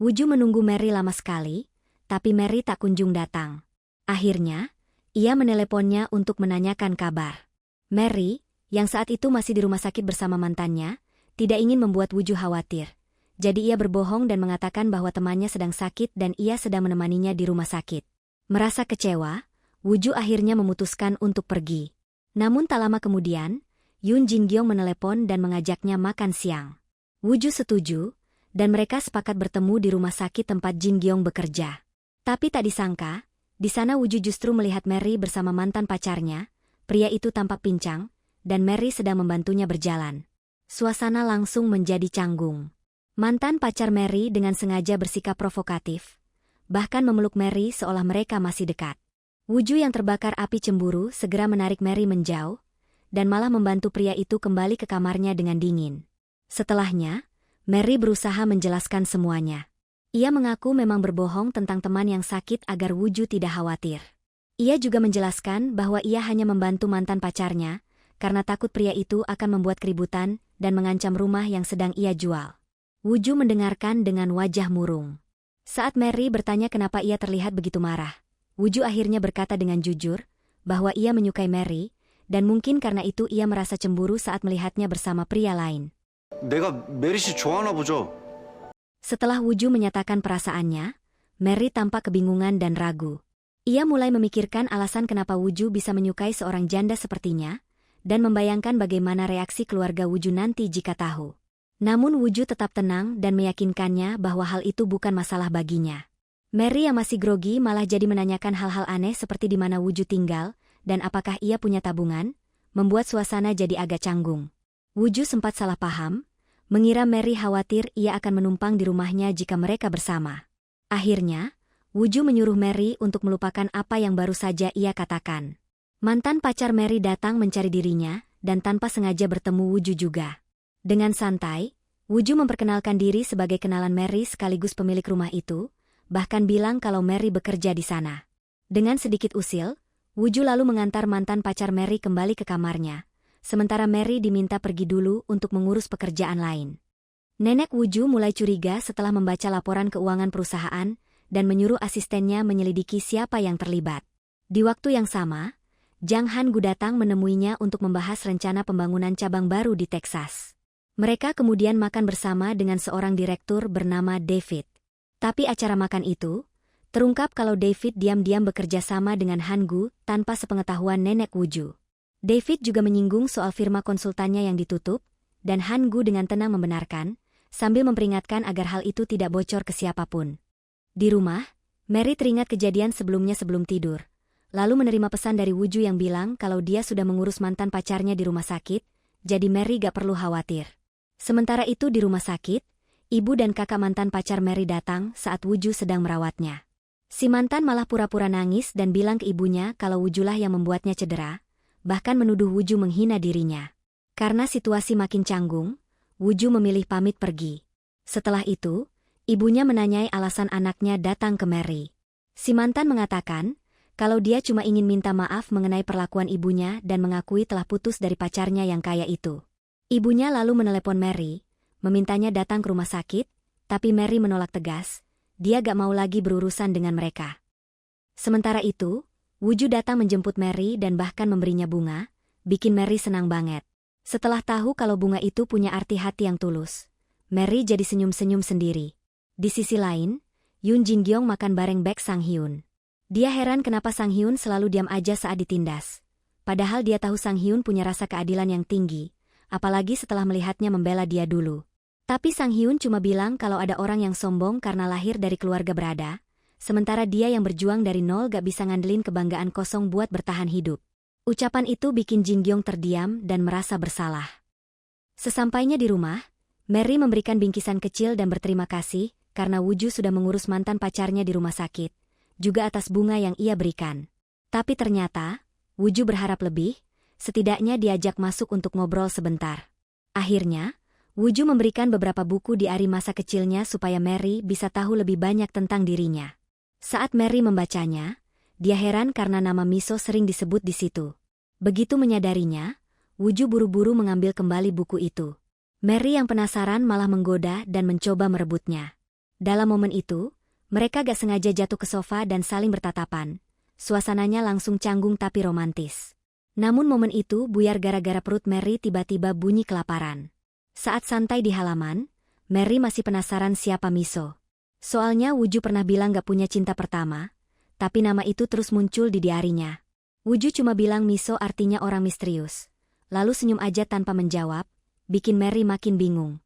Woo-ju menunggu Mary lama sekali, tapi Mary tak kunjung datang. Akhirnya, ia meneleponnya untuk menanyakan kabar. Mary, yang saat itu masih di rumah sakit bersama mantannya, tidak ingin membuat Woo-ju khawatir. Jadi ia berbohong dan mengatakan bahwa temannya sedang sakit dan ia sedang menemaninya di rumah sakit. Merasa kecewa, Woo-ju akhirnya memutuskan untuk pergi. Namun tak lama kemudian, Yoon Jin-gyong menelepon dan mengajaknya makan siang. Woo-ju setuju, dan mereka sepakat bertemu di rumah sakit tempat Jin-gyong bekerja. Tapi tak disangka, di sana Woo-ju justru melihat Mary bersama mantan pacarnya. Pria itu tampak pincang, dan Mary sedang membantunya berjalan. Suasana langsung menjadi canggung. Mantan pacar Mary dengan sengaja bersikap provokatif, bahkan memeluk Mary seolah mereka masih dekat. Woo-ju yang terbakar api cemburu segera menarik Mary menjauh, dan malah membantu pria itu kembali ke kamarnya dengan dingin. Setelahnya, Mary berusaha menjelaskan semuanya. Ia mengaku memang berbohong tentang teman yang sakit agar Woo-ju tidak khawatir. Ia juga menjelaskan bahwa ia hanya membantu mantan pacarnya, karena takut pria itu akan membuat keributan dan mengancam rumah yang sedang ia jual. Woo-ju mendengarkan dengan wajah murung. Saat Mary bertanya kenapa ia terlihat begitu marah, Woo-ju akhirnya berkata dengan jujur bahwa ia menyukai Mary, dan mungkin karena itu ia merasa cemburu saat melihatnya bersama pria lain. 내가 메리 씨 좋아하나 보죠? Setelah Woo-ju menyatakan perasaannya, Mary tampak kebingungan dan ragu. Ia mulai memikirkan alasan kenapa Woo-ju bisa menyukai seorang janda sepertinya, dan membayangkan bagaimana reaksi keluarga Woo-ju nanti jika tahu. Namun Woo-ju tetap tenang dan meyakinkannya bahwa hal itu bukan masalah baginya. Mary yang masih grogi malah jadi menanyakan hal-hal aneh seperti di mana Woo-ju tinggal, dan apakah ia punya tabungan, membuat suasana jadi agak canggung. Woo-ju sempat salah paham, mengira Mary khawatir ia akan menumpang di rumahnya jika mereka bersama. Akhirnya, Woo-ju menyuruh Mary untuk melupakan apa yang baru saja ia katakan. Mantan pacar Mary datang mencari dirinya, dan tanpa sengaja bertemu Woo-ju juga. Dengan santai, Woo-ju memperkenalkan diri sebagai kenalan Mary sekaligus pemilik rumah itu, bahkan bilang kalau Mary bekerja di sana. Dengan sedikit usil, Woo-ju lalu mengantar mantan pacar Mary kembali ke kamarnya, sementara Mary diminta pergi dulu untuk mengurus pekerjaan lain. Nenek Woo-ju mulai curiga setelah membaca laporan keuangan perusahaan, dan menyuruh asistennya menyelidiki siapa yang terlibat. Di waktu yang sama, Jang Han-gu datang menemuinya untuk membahas rencana pembangunan cabang baru di Texas. Mereka kemudian makan bersama dengan seorang direktur bernama David. Tapi acara makan itu, terungkap kalau David diam-diam bekerja sama dengan Han-gu tanpa sepengetahuan nenek Woo-ju. David juga menyinggung soal firma konsultannya yang ditutup, dan Han-gu dengan tenang membenarkan, sambil memperingatkan agar hal itu tidak bocor ke siapapun. Di rumah, Mary teringat kejadian sebelumnya sebelum tidur. Lalu menerima pesan dari Woo-ju yang bilang kalau dia sudah mengurus mantan pacarnya di rumah sakit, jadi Mary gak perlu khawatir. Sementara itu di rumah sakit, Ibu dan kakak mantan pacar Mary datang saat Woo-ju sedang merawatnya. Si mantan malah pura-pura nangis dan bilang ke ibunya kalau Woo-julah yang membuatnya cedera, bahkan menuduh Woo-ju menghina dirinya. Karena situasi makin canggung, Woo-ju memilih pamit pergi. Setelah itu, ibunya menanyai alasan anaknya datang ke Mary. Si mantan mengatakan kalau dia cuma ingin minta maaf mengenai perlakuan ibunya dan mengakui telah putus dari pacarnya yang kaya itu. Ibunya lalu menelepon Mary, memintanya datang ke rumah sakit, tapi Mary menolak tegas, dia gak mau lagi berurusan dengan mereka. Sementara itu, Woo-ju datang menjemput Mary dan bahkan memberinya bunga, bikin Mary senang banget. Setelah tahu kalau bunga itu punya arti hati yang tulus, Mary jadi senyum-senyum sendiri. Di sisi lain, Yoon Jin-gyong makan bareng Baek Sang-hyun. Dia heran kenapa Sang-hyun selalu diam aja saat ditindas. Padahal dia tahu Sang-hyun punya rasa keadilan yang tinggi, apalagi setelah melihatnya membela dia dulu. Tapi Sang-hyun cuma bilang kalau ada orang yang sombong karena lahir dari keluarga berada, sementara dia yang berjuang dari nol gak bisa ngandelin kebanggaan kosong buat bertahan hidup. Ucapan itu bikin Jin-gyong terdiam dan merasa bersalah. Sesampainya di rumah, Mary memberikan bingkisan kecil dan berterima kasih karena Woo-ju sudah mengurus mantan pacarnya di rumah sakit, juga atas bunga yang ia berikan. Tapi ternyata, Woo-ju berharap lebih, setidaknya diajak masuk untuk ngobrol sebentar. Akhirnya, Woo-ju memberikan beberapa buku di hari masa kecilnya supaya Mary bisa tahu lebih banyak tentang dirinya. Saat Mary membacanya, dia heran karena nama Miso sering disebut di situ. Begitu menyadarinya, Woo-ju buru-buru mengambil kembali buku itu. Mary yang penasaran malah menggoda dan mencoba merebutnya. Dalam momen itu, mereka gak sengaja jatuh ke sofa dan saling bertatapan. Suasananya langsung canggung tapi romantis. Namun momen itu buyar gara-gara perut Mary tiba-tiba bunyi kelaparan. Saat santai di halaman, Mary masih penasaran siapa Miso. Soalnya Woo-ju pernah bilang gak punya cinta pertama, tapi nama itu terus muncul di diarinya. Woo-ju cuma bilang Miso artinya orang misterius. Lalu senyum aja tanpa menjawab, bikin Mary makin bingung.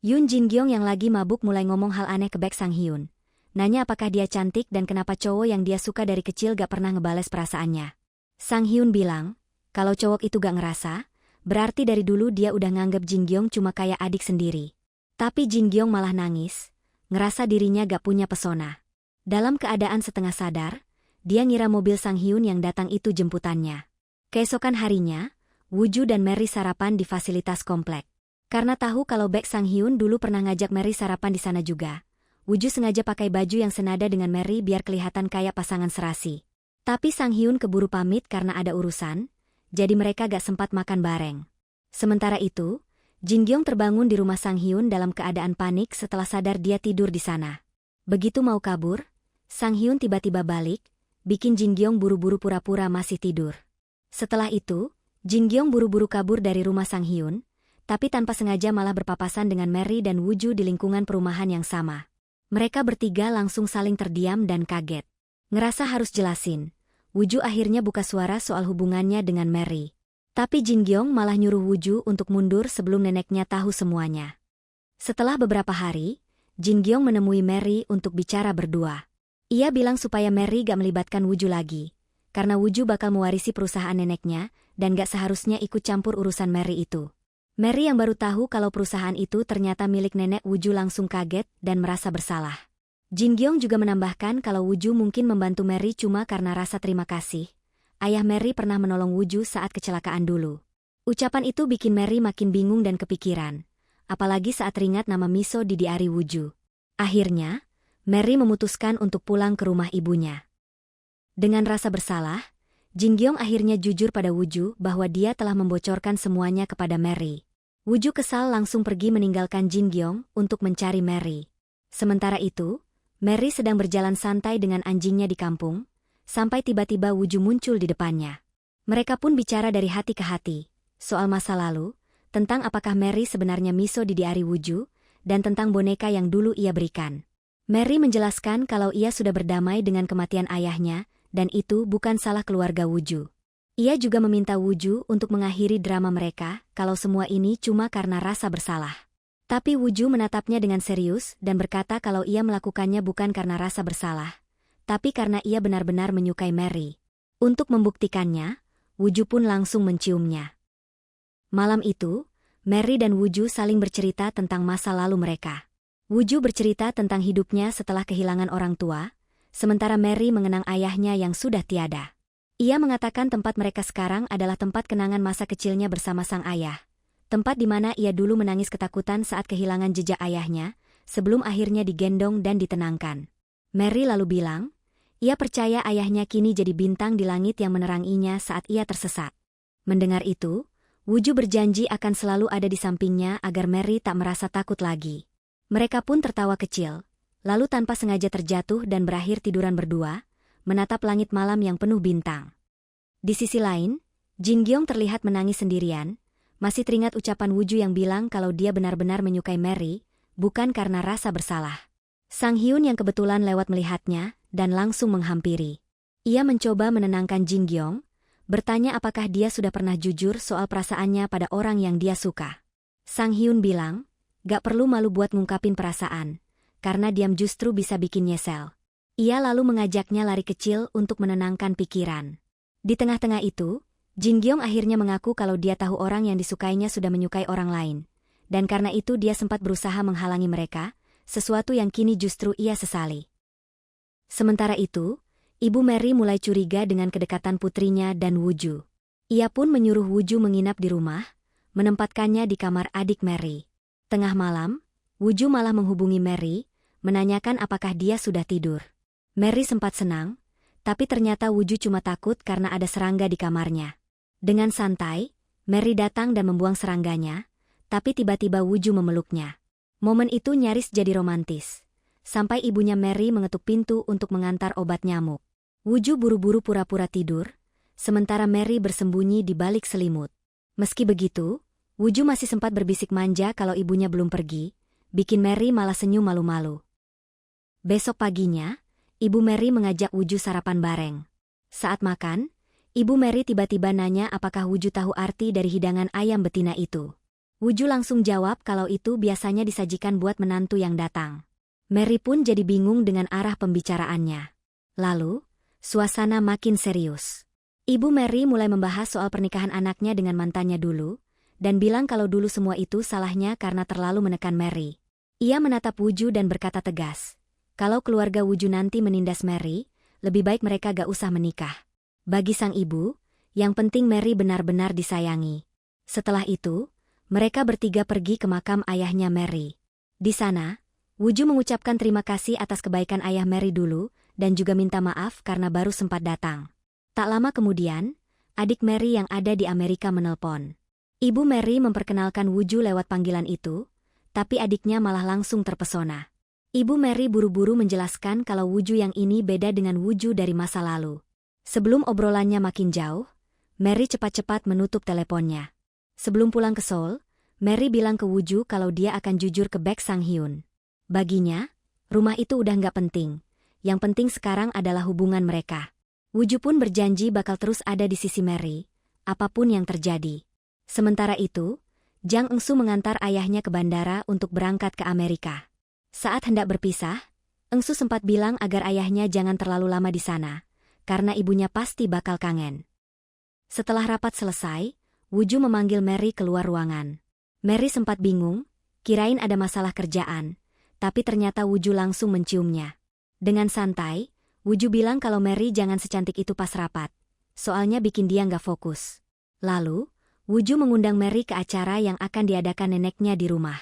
Yoon Jin-gyong yang lagi mabuk mulai ngomong hal aneh ke Baek Sang-hyun. Nanya apakah dia cantik dan kenapa cowok yang dia suka dari kecil gak pernah ngebales perasaannya. Sang-hyun bilang, kalau cowok itu gak ngerasa, berarti dari dulu dia udah nganggep Jin-gyong cuma kayak adik sendiri. Tapi Jin-gyong malah nangis, ngerasa dirinya gak punya pesona. Dalam keadaan setengah sadar, dia ngira mobil Sang-hyun yang datang itu jemputannya. Keesokan harinya, Woo-ju dan Mary sarapan di fasilitas komplek. Karena tahu kalau Baek Sang-hyun dulu pernah ngajak Mary sarapan di sana juga, Woo-ju sengaja pakai baju yang senada dengan Mary biar kelihatan kayak pasangan serasi. Tapi Sang-hyun keburu pamit karena ada urusan, jadi mereka gak sempat makan bareng. Sementara itu, Jin-gyong terbangun di rumah Sang-hyun dalam keadaan panik setelah sadar dia tidur di sana. Begitu mau kabur, Sang-hyun tiba-tiba balik, bikin Jin-gyong buru-buru pura-pura masih tidur. Setelah itu, Jin-gyong buru-buru kabur dari rumah Sang-hyun, tapi tanpa sengaja malah berpapasan dengan Mary dan Woo-ju di lingkungan perumahan yang sama. Mereka bertiga langsung saling terdiam dan kaget. Ngerasa harus jelasin, Woo-ju akhirnya buka suara soal hubungannya dengan Mary. Tapi Jin-gyong malah nyuruh Woo-ju untuk mundur sebelum neneknya tahu semuanya. Setelah beberapa hari, Jin-gyong menemui Mary untuk bicara berdua. Ia bilang supaya Mary gak melibatkan Woo-ju lagi, karena Woo-ju bakal mewarisi perusahaan neneknya dan gak seharusnya ikut campur urusan Mary itu. Mary yang baru tahu kalau perusahaan itu ternyata milik nenek Woo-ju langsung kaget dan merasa bersalah. Jin-gyong juga menambahkan kalau Woo-ju mungkin membantu Mary cuma karena rasa terima kasih. Ayah Mary pernah menolong Woo-ju saat kecelakaan dulu. Ucapan itu bikin Mary makin bingung dan kepikiran, apalagi saat teringat nama Miso di diari Woo-ju. Akhirnya, Mary memutuskan untuk pulang ke rumah ibunya. Dengan rasa bersalah, Jin-gyong akhirnya jujur pada Woo-ju bahwa dia telah membocorkan semuanya kepada Mary. Woo-ju kesal langsung pergi meninggalkan Jin-gyong untuk mencari Mary. Sementara itu, Mary sedang berjalan santai dengan anjingnya di kampung, sampai tiba-tiba Woo-ju muncul di depannya. Mereka pun bicara dari hati ke hati, soal masa lalu, tentang apakah Mary sebenarnya Miso di diari Woo-ju, dan tentang boneka yang dulu ia berikan. Mary menjelaskan kalau ia sudah berdamai dengan kematian ayahnya, dan itu bukan salah keluarga Woo-ju. Ia juga meminta Woo-ju untuk mengakhiri drama mereka kalau semua ini cuma karena rasa bersalah. Tapi Woo-ju menatapnya dengan serius dan berkata kalau ia melakukannya bukan karena rasa bersalah, tapi karena ia benar-benar menyukai Mary. Untuk membuktikannya, Woo-ju pun langsung menciumnya. Malam itu, Mary dan Woo-ju saling bercerita tentang masa lalu mereka. Woo-ju bercerita tentang hidupnya setelah kehilangan orang tua, sementara Mary mengenang ayahnya yang sudah tiada. Ia mengatakan tempat mereka sekarang adalah tempat kenangan masa kecilnya bersama sang ayah. Tempat di mana ia dulu menangis ketakutan saat kehilangan jejak ayahnya, sebelum akhirnya digendong dan ditenangkan. Mary lalu bilang, ia percaya ayahnya kini jadi bintang di langit yang meneranginya saat ia tersesat. Mendengar itu, Woo-ju berjanji akan selalu ada di sampingnya agar Mary tak merasa takut lagi. Mereka pun tertawa kecil, lalu tanpa sengaja terjatuh dan berakhir tiduran berdua, menatap langit malam yang penuh bintang. Di sisi lain, Jin Gyong terlihat menangis sendirian, masih teringat ucapan Woo-ju yang bilang kalau dia benar-benar menyukai Mary, bukan karena rasa bersalah. Sang Hyun yang kebetulan lewat melihatnya, dan langsung menghampiri. Ia mencoba menenangkan Jin Gyong, bertanya apakah dia sudah pernah jujur soal perasaannya pada orang yang dia suka. Sang Hyun bilang, gak perlu malu buat ngungkapin perasaan, karena diam justru bisa bikin nyesel. Ia lalu mengajaknya lari kecil untuk menenangkan pikiran. Di tengah-tengah itu, Jin Gyong akhirnya mengaku kalau dia tahu orang yang disukainya sudah menyukai orang lain, dan karena itu dia sempat berusaha menghalangi mereka, sesuatu yang kini justru ia sesali. Sementara itu, Ibu Mary mulai curiga dengan kedekatan putrinya dan Woo-ju. Ia pun menyuruh Woo-ju menginap di rumah, menempatkannya di kamar adik Mary. Tengah malam, Woo-ju malah menghubungi Mary, menanyakan apakah dia sudah tidur. Mary sempat senang, tapi ternyata Woo-ju cuma takut karena ada serangga di kamarnya. Dengan santai, Mary datang dan membuang serangganya, tapi tiba-tiba Woo-ju memeluknya. Momen itu nyaris jadi romantis. Sampai ibunya Mary mengetuk pintu untuk mengantar obat nyamuk. Woo-ju buru-buru pura-pura tidur, sementara Mary bersembunyi di balik selimut. Meski begitu, Woo-ju masih sempat berbisik manja kalau ibunya belum pergi, bikin Mary malah senyum malu-malu. Besok paginya, Ibu Mary mengajak Woo-ju sarapan bareng. Saat makan, Ibu Mary tiba-tiba nanya apakah Woo-ju tahu arti dari hidangan ayam betina itu. Woo-ju langsung jawab kalau itu biasanya disajikan buat menantu yang datang. Mary pun jadi bingung dengan arah pembicaraannya. Lalu, suasana makin serius. Ibu Mary mulai membahas soal pernikahan anaknya dengan mantannya dulu, dan bilang kalau dulu semua itu salahnya karena terlalu menekan Mary. Ia menatap Woo-ju dan berkata tegas, kalau keluarga Woo-ju nanti menindas Mary, lebih baik mereka gak usah menikah. Bagi sang ibu, yang penting Mary benar-benar disayangi. Setelah itu, mereka bertiga pergi ke makam ayahnya Mary. Di sana, Woo-ju mengucapkan terima kasih atas kebaikan ayah Mary dulu, dan juga minta maaf karena baru sempat datang. Tak lama kemudian, adik Mary yang ada di Amerika menelpon. Ibu Mary memperkenalkan Woo-ju lewat panggilan itu, tapi adiknya malah langsung terpesona. Ibu Mary buru-buru menjelaskan kalau Woo-ju yang ini beda dengan Woo-ju dari masa lalu. Sebelum obrolannya makin jauh, Mary cepat-cepat menutup teleponnya. Sebelum pulang ke Seoul, Mary bilang ke Woo-ju kalau dia akan jujur ke Baek Sang Hyun. Baginya, rumah itu udah nggak penting. Yang penting sekarang adalah hubungan mereka. Woo-ju pun berjanji bakal terus ada di sisi Mary, apapun yang terjadi. Sementara itu, Jang Eun-su mengantar ayahnya ke bandara untuk berangkat ke Amerika. Saat hendak berpisah, Eun-su sempat bilang agar ayahnya jangan terlalu lama di sana, karena ibunya pasti bakal kangen. Setelah rapat selesai, Woo-ju memanggil Mary keluar ruangan. Mary sempat bingung, kirain ada masalah kerjaan, tapi ternyata Woo-ju langsung menciumnya. Dengan santai, Woo-ju bilang kalau Mary jangan secantik itu pas rapat, soalnya bikin dia nggak fokus. Lalu, Woo-ju mengundang Mary ke acara yang akan diadakan neneknya di rumah.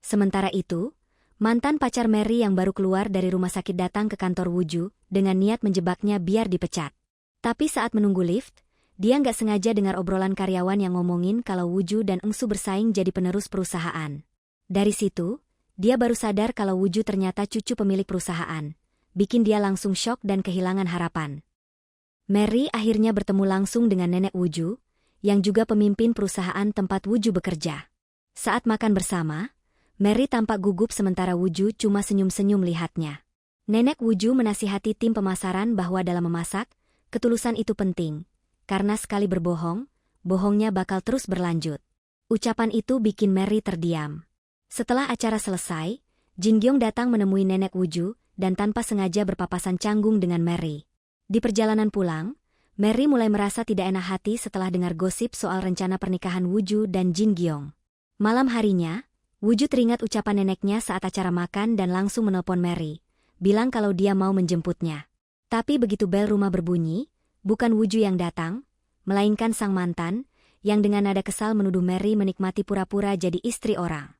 Sementara itu, mantan pacar Mary yang baru keluar dari rumah sakit datang ke kantor Woo-ju dengan niat menjebaknya biar dipecat. Tapi saat menunggu lift, dia nggak sengaja dengar obrolan karyawan yang ngomongin kalau Woo-ju dan Eun-su bersaing jadi penerus perusahaan. Dari situ, dia baru sadar kalau Woo-ju ternyata cucu pemilik perusahaan, bikin dia langsung syok dan kehilangan harapan. Mary akhirnya bertemu langsung dengan nenek Woo-ju, yang juga pemimpin perusahaan tempat Woo-ju bekerja. Saat makan bersama, Mary tampak gugup sementara Woo-ju cuma senyum-senyum lihatnya. Nenek Woo-ju menasihati tim pemasaran bahwa dalam memasak, ketulusan itu penting, karena sekali berbohong, bohongnya bakal terus berlanjut. Ucapan itu bikin Mary terdiam. Setelah acara selesai, Jin Gyong datang menemui nenek Woo-ju dan tanpa sengaja berpapasan canggung dengan Mary. Di perjalanan pulang, Mary mulai merasa tidak enak hati setelah dengar gosip soal rencana pernikahan Woo-ju dan Jin Gyong. Malam harinya, Wuju teringat ucapan neneknya saat acara makan dan langsung menelpon Mary, bilang kalau dia mau menjemputnya. Tapi begitu bel rumah berbunyi, bukan Wuju yang datang, melainkan sang mantan, yang dengan nada kesal menuduh Mary menikmati pura-pura jadi istri orang.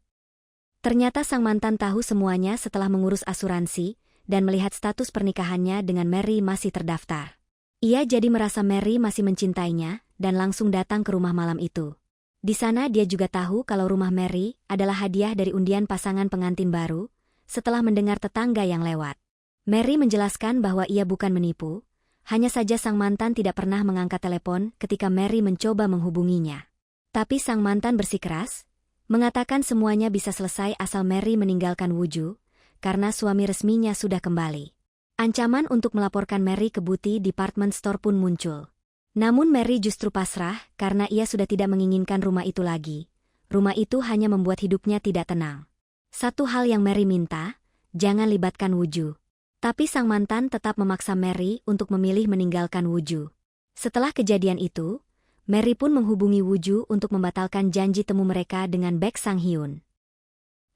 Ternyata sang mantan tahu semuanya setelah mengurus asuransi dan melihat status pernikahannya dengan Mary masih terdaftar. Ia jadi merasa Mary masih mencintainya dan langsung datang ke rumah malam itu. Di sana dia juga tahu kalau rumah Mary adalah hadiah dari undian pasangan pengantin baru, setelah mendengar tetangga yang lewat. Mary menjelaskan bahwa ia bukan menipu, hanya saja sang mantan tidak pernah mengangkat telepon ketika Mary mencoba menghubunginya. Tapi sang mantan bersikeras, mengatakan semuanya bisa selesai asal Mary meninggalkan Wuju, karena suami resminya sudah kembali. Ancaman untuk melaporkan Mary ke Beauty Department Store pun muncul. Namun Mary justru pasrah karena ia sudah tidak menginginkan rumah itu lagi. Rumah itu hanya membuat hidupnya tidak tenang. Satu hal yang Mary minta, jangan libatkan Wuju. Tapi sang mantan tetap memaksa Mary untuk memilih meninggalkan Wuju. Setelah kejadian itu, Mary pun menghubungi Wuju untuk membatalkan janji temu mereka dengan Baek Sang-hyun.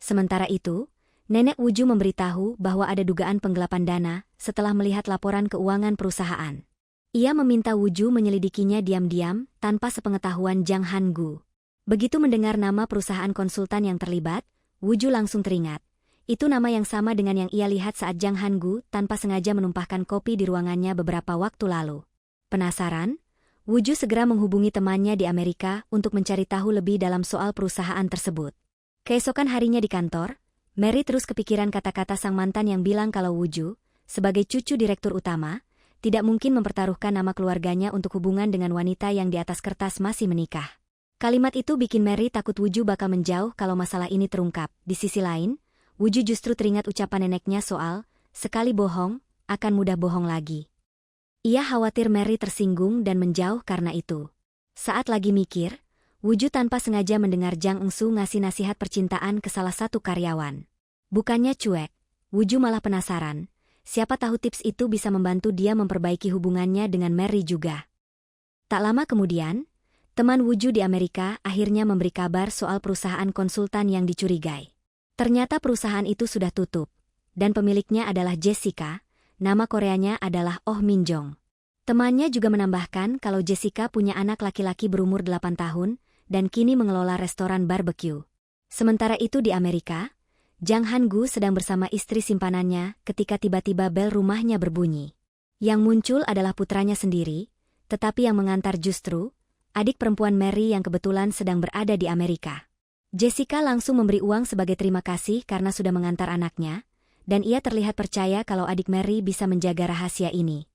Sementara itu, nenek Wuju memberitahu bahwa ada dugaan penggelapan dana setelah melihat laporan keuangan perusahaan. Ia meminta Wuju menyelidikinya diam-diam tanpa sepengetahuan Jang Han-gu. Begitu mendengar nama perusahaan konsultan yang terlibat, Wuju langsung teringat. Itu nama yang sama dengan yang ia lihat saat Jang Han-gu tanpa sengaja menumpahkan kopi di ruangannya beberapa waktu lalu. Penasaran? Wuju segera menghubungi temannya di Amerika untuk mencari tahu lebih dalam soal perusahaan tersebut. Keesokan harinya di kantor, Mary terus kepikiran kata-kata sang mantan yang bilang kalau Wuju, sebagai cucu direktur utama, tidak mungkin mempertaruhkan nama keluarganya untuk hubungan dengan wanita yang di atas kertas masih menikah. Kalimat itu bikin Mary takut Wuju bakal menjauh kalau masalah ini terungkap. Di sisi lain, Wuju justru teringat ucapan neneknya soal, sekali bohong, akan mudah bohong lagi. Ia khawatir Mary tersinggung dan menjauh karena itu. Saat lagi mikir, Wuju tanpa sengaja mendengar Jang Eun-su ngasih nasihat percintaan ke salah satu karyawan. Bukannya cuek, Wuju malah penasaran. Siapa tahu tips itu bisa membantu dia memperbaiki hubungannya dengan Mary juga. Tak lama kemudian, teman Wuju di Amerika akhirnya memberi kabar soal perusahaan konsultan yang dicurigai. Ternyata perusahaan itu sudah tutup, dan pemiliknya adalah Jessica, nama Koreanya adalah Oh Min-jong. Temannya juga menambahkan kalau Jessica punya anak laki-laki berumur 8 tahun, dan kini mengelola restoran barbecue. Sementara itu di Amerika, Jang Han-gu sedang bersama istri simpanannya ketika tiba-tiba bel rumahnya berbunyi. Yang muncul adalah putranya sendiri, tetapi yang mengantar justru adik perempuan Mary yang kebetulan sedang berada di Amerika. Jessica langsung memberi uang sebagai terima kasih karena sudah mengantar anaknya, dan ia terlihat percaya kalau adik Mary bisa menjaga rahasia ini.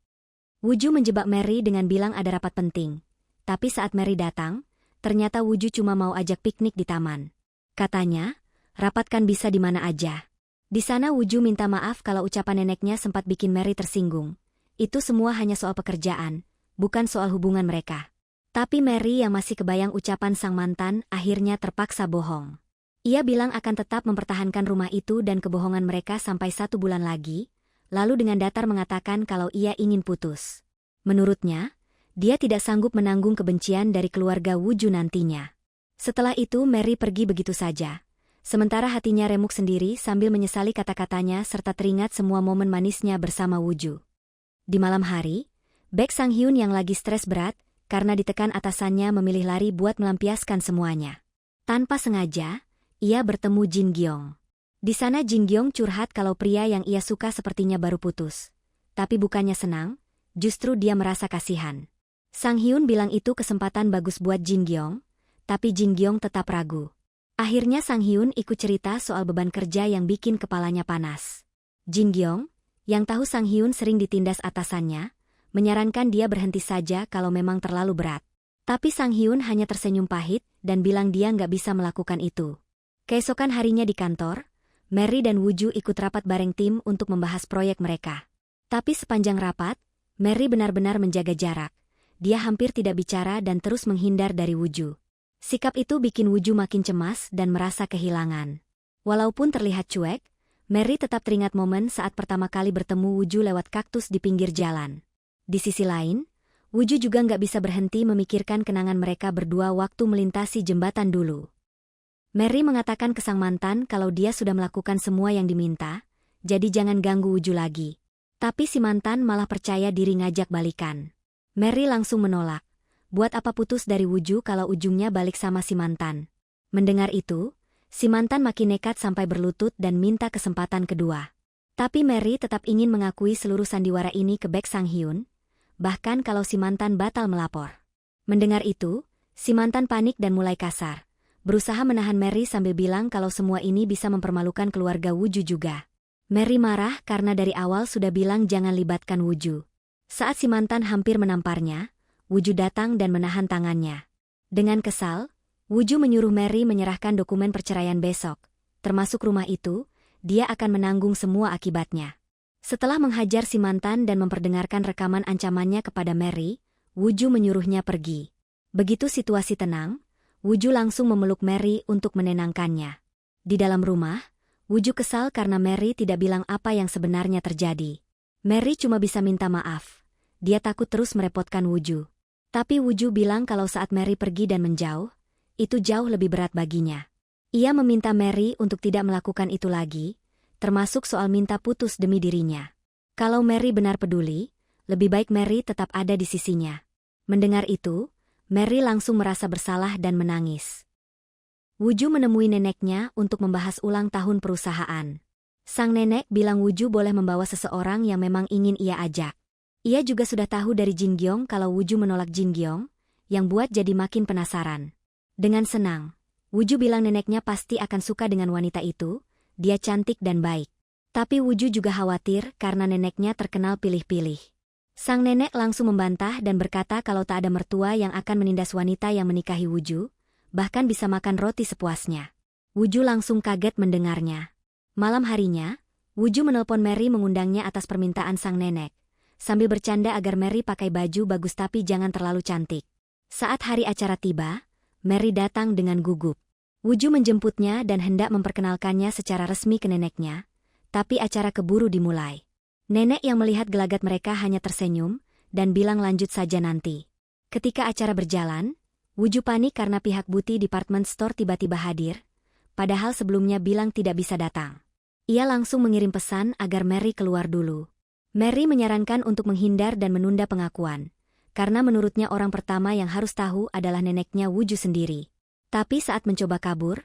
Wuju menjebak Mary dengan bilang ada rapat penting. Tapi saat Mary datang, ternyata Wuju cuma mau ajak piknik di taman. Katanya, rapat kan bisa di mana aja. Di sana Wuju minta maaf kalau ucapan neneknya sempat bikin Mary tersinggung. Itu semua hanya soal pekerjaan, bukan soal hubungan mereka. Tapi Mary yang masih kebayang ucapan sang mantan akhirnya terpaksa bohong. Ia bilang akan tetap mempertahankan rumah itu dan kebohongan mereka sampai 1 bulan lagi, lalu dengan datar mengatakan kalau ia ingin putus. Menurutnya, dia tidak sanggup menanggung kebencian dari keluarga Wuju nantinya. Setelah itu Mary pergi begitu saja. Sementara hatinya remuk sendiri sambil menyesali kata-katanya serta teringat semua momen manisnya bersama Wuju. Di malam hari, Baek Sang-hyun yang lagi stres berat karena ditekan atasannya memilih lari buat melampiaskan semuanya. Tanpa sengaja, ia bertemu Jin Gyong. Di sana Jin Gyong curhat kalau pria yang ia suka sepertinya baru putus. Tapi bukannya senang, justru dia merasa kasihan. Sang-hyun bilang itu kesempatan bagus buat Jin Gyong, tapi Jin Gyong tetap ragu. Akhirnya Sang-hyun ikut cerita soal beban kerja yang bikin kepalanya panas. Jin Gyong, yang tahu Sang-hyun sering ditindas atasannya, menyarankan dia berhenti saja kalau memang terlalu berat. Tapi Sang-hyun hanya tersenyum pahit dan bilang dia nggak bisa melakukan itu. Keesokan harinya di kantor, Mary dan Wuju ikut rapat bareng tim untuk membahas proyek mereka. Tapi sepanjang rapat, Mary benar-benar menjaga jarak. Dia hampir tidak bicara dan terus menghindar dari Wuju. Sikap itu bikin Wuju makin cemas dan merasa kehilangan. Walaupun terlihat cuek, Mary tetap teringat momen saat pertama kali bertemu Wuju lewat kaktus di pinggir jalan. Di sisi lain, Wuju juga nggak bisa berhenti memikirkan kenangan mereka berdua waktu melintasi jembatan dulu. Mary mengatakan ke sang mantan kalau dia sudah melakukan semua yang diminta, jadi jangan ganggu Wuju lagi. Tapi si mantan malah percaya diri ngajak balikan. Mary langsung menolak. Buat apa putus dari Wuju kalau ujungnya balik sama si mantan? Mendengar itu, si mantan makin nekat sampai berlutut dan minta kesempatan kedua. Tapi Mary tetap ingin mengakui seluruh sandiwara ini ke Baek Sang-hyun, bahkan kalau si mantan batal melapor. Mendengar itu, si mantan panik dan mulai kasar. Berusaha menahan Mary sambil bilang kalau semua ini bisa mempermalukan keluarga Wuju juga. Mary marah karena dari awal sudah bilang jangan libatkan Wuju. Saat si mantan hampir menamparnya, Wuju datang dan menahan tangannya. Dengan kesal, Wuju menyuruh Mary menyerahkan dokumen perceraian besok. Termasuk rumah itu, dia akan menanggung semua akibatnya. Setelah menghajar si mantan dan memperdengarkan rekaman ancamannya kepada Mary, Wuju menyuruhnya pergi. Begitu situasi tenang, Wuju langsung memeluk Mary untuk menenangkannya. Di dalam rumah, Wuju kesal karena Mary tidak bilang apa yang sebenarnya terjadi. Mary cuma bisa minta maaf. Dia takut terus merepotkan Wuju. Tapi Wuju bilang kalau saat Mary pergi dan menjauh, itu jauh lebih berat baginya. Ia meminta Mary untuk tidak melakukan itu lagi, termasuk soal minta putus demi dirinya. Kalau Mary benar peduli, lebih baik Mary tetap ada di sisinya. Mendengar itu, Mary langsung merasa bersalah dan menangis. Wuju menemui neneknya untuk membahas ulang tahun perusahaan. Sang nenek bilang Wuju boleh membawa seseorang yang memang ingin ia ajak. Ia juga sudah tahu dari Jin Gyong kalau Wuju menolak Jin Gyong, yang buat jadi makin penasaran. Dengan senang, Wuju bilang neneknya pasti akan suka dengan wanita itu, dia cantik dan baik. Tapi Wuju juga khawatir karena neneknya terkenal pilih-pilih. Sang nenek langsung membantah dan berkata kalau tak ada mertua yang akan menindas wanita yang menikahi Wuju, bahkan bisa makan roti sepuasnya. Wuju langsung kaget mendengarnya. Malam harinya, Wuju menelpon Mary mengundangnya atas permintaan sang nenek, sambil bercanda agar Mary pakai baju bagus tapi jangan terlalu cantik. Saat hari acara tiba, Mary datang dengan gugup. Wuju menjemputnya dan hendak memperkenalkannya secara resmi ke neneknya, tapi acara keburu dimulai. Nenek yang melihat gelagat mereka hanya tersenyum dan bilang lanjut saja nanti. Ketika acara berjalan, Wuju panik karena pihak Beauty Department Store tiba-tiba hadir, padahal sebelumnya bilang tidak bisa datang. Ia langsung mengirim pesan agar Mary keluar dulu. Mary menyarankan untuk menghindar dan menunda pengakuan, karena menurutnya orang pertama yang harus tahu adalah neneknya Wuju sendiri. Tapi saat mencoba kabur,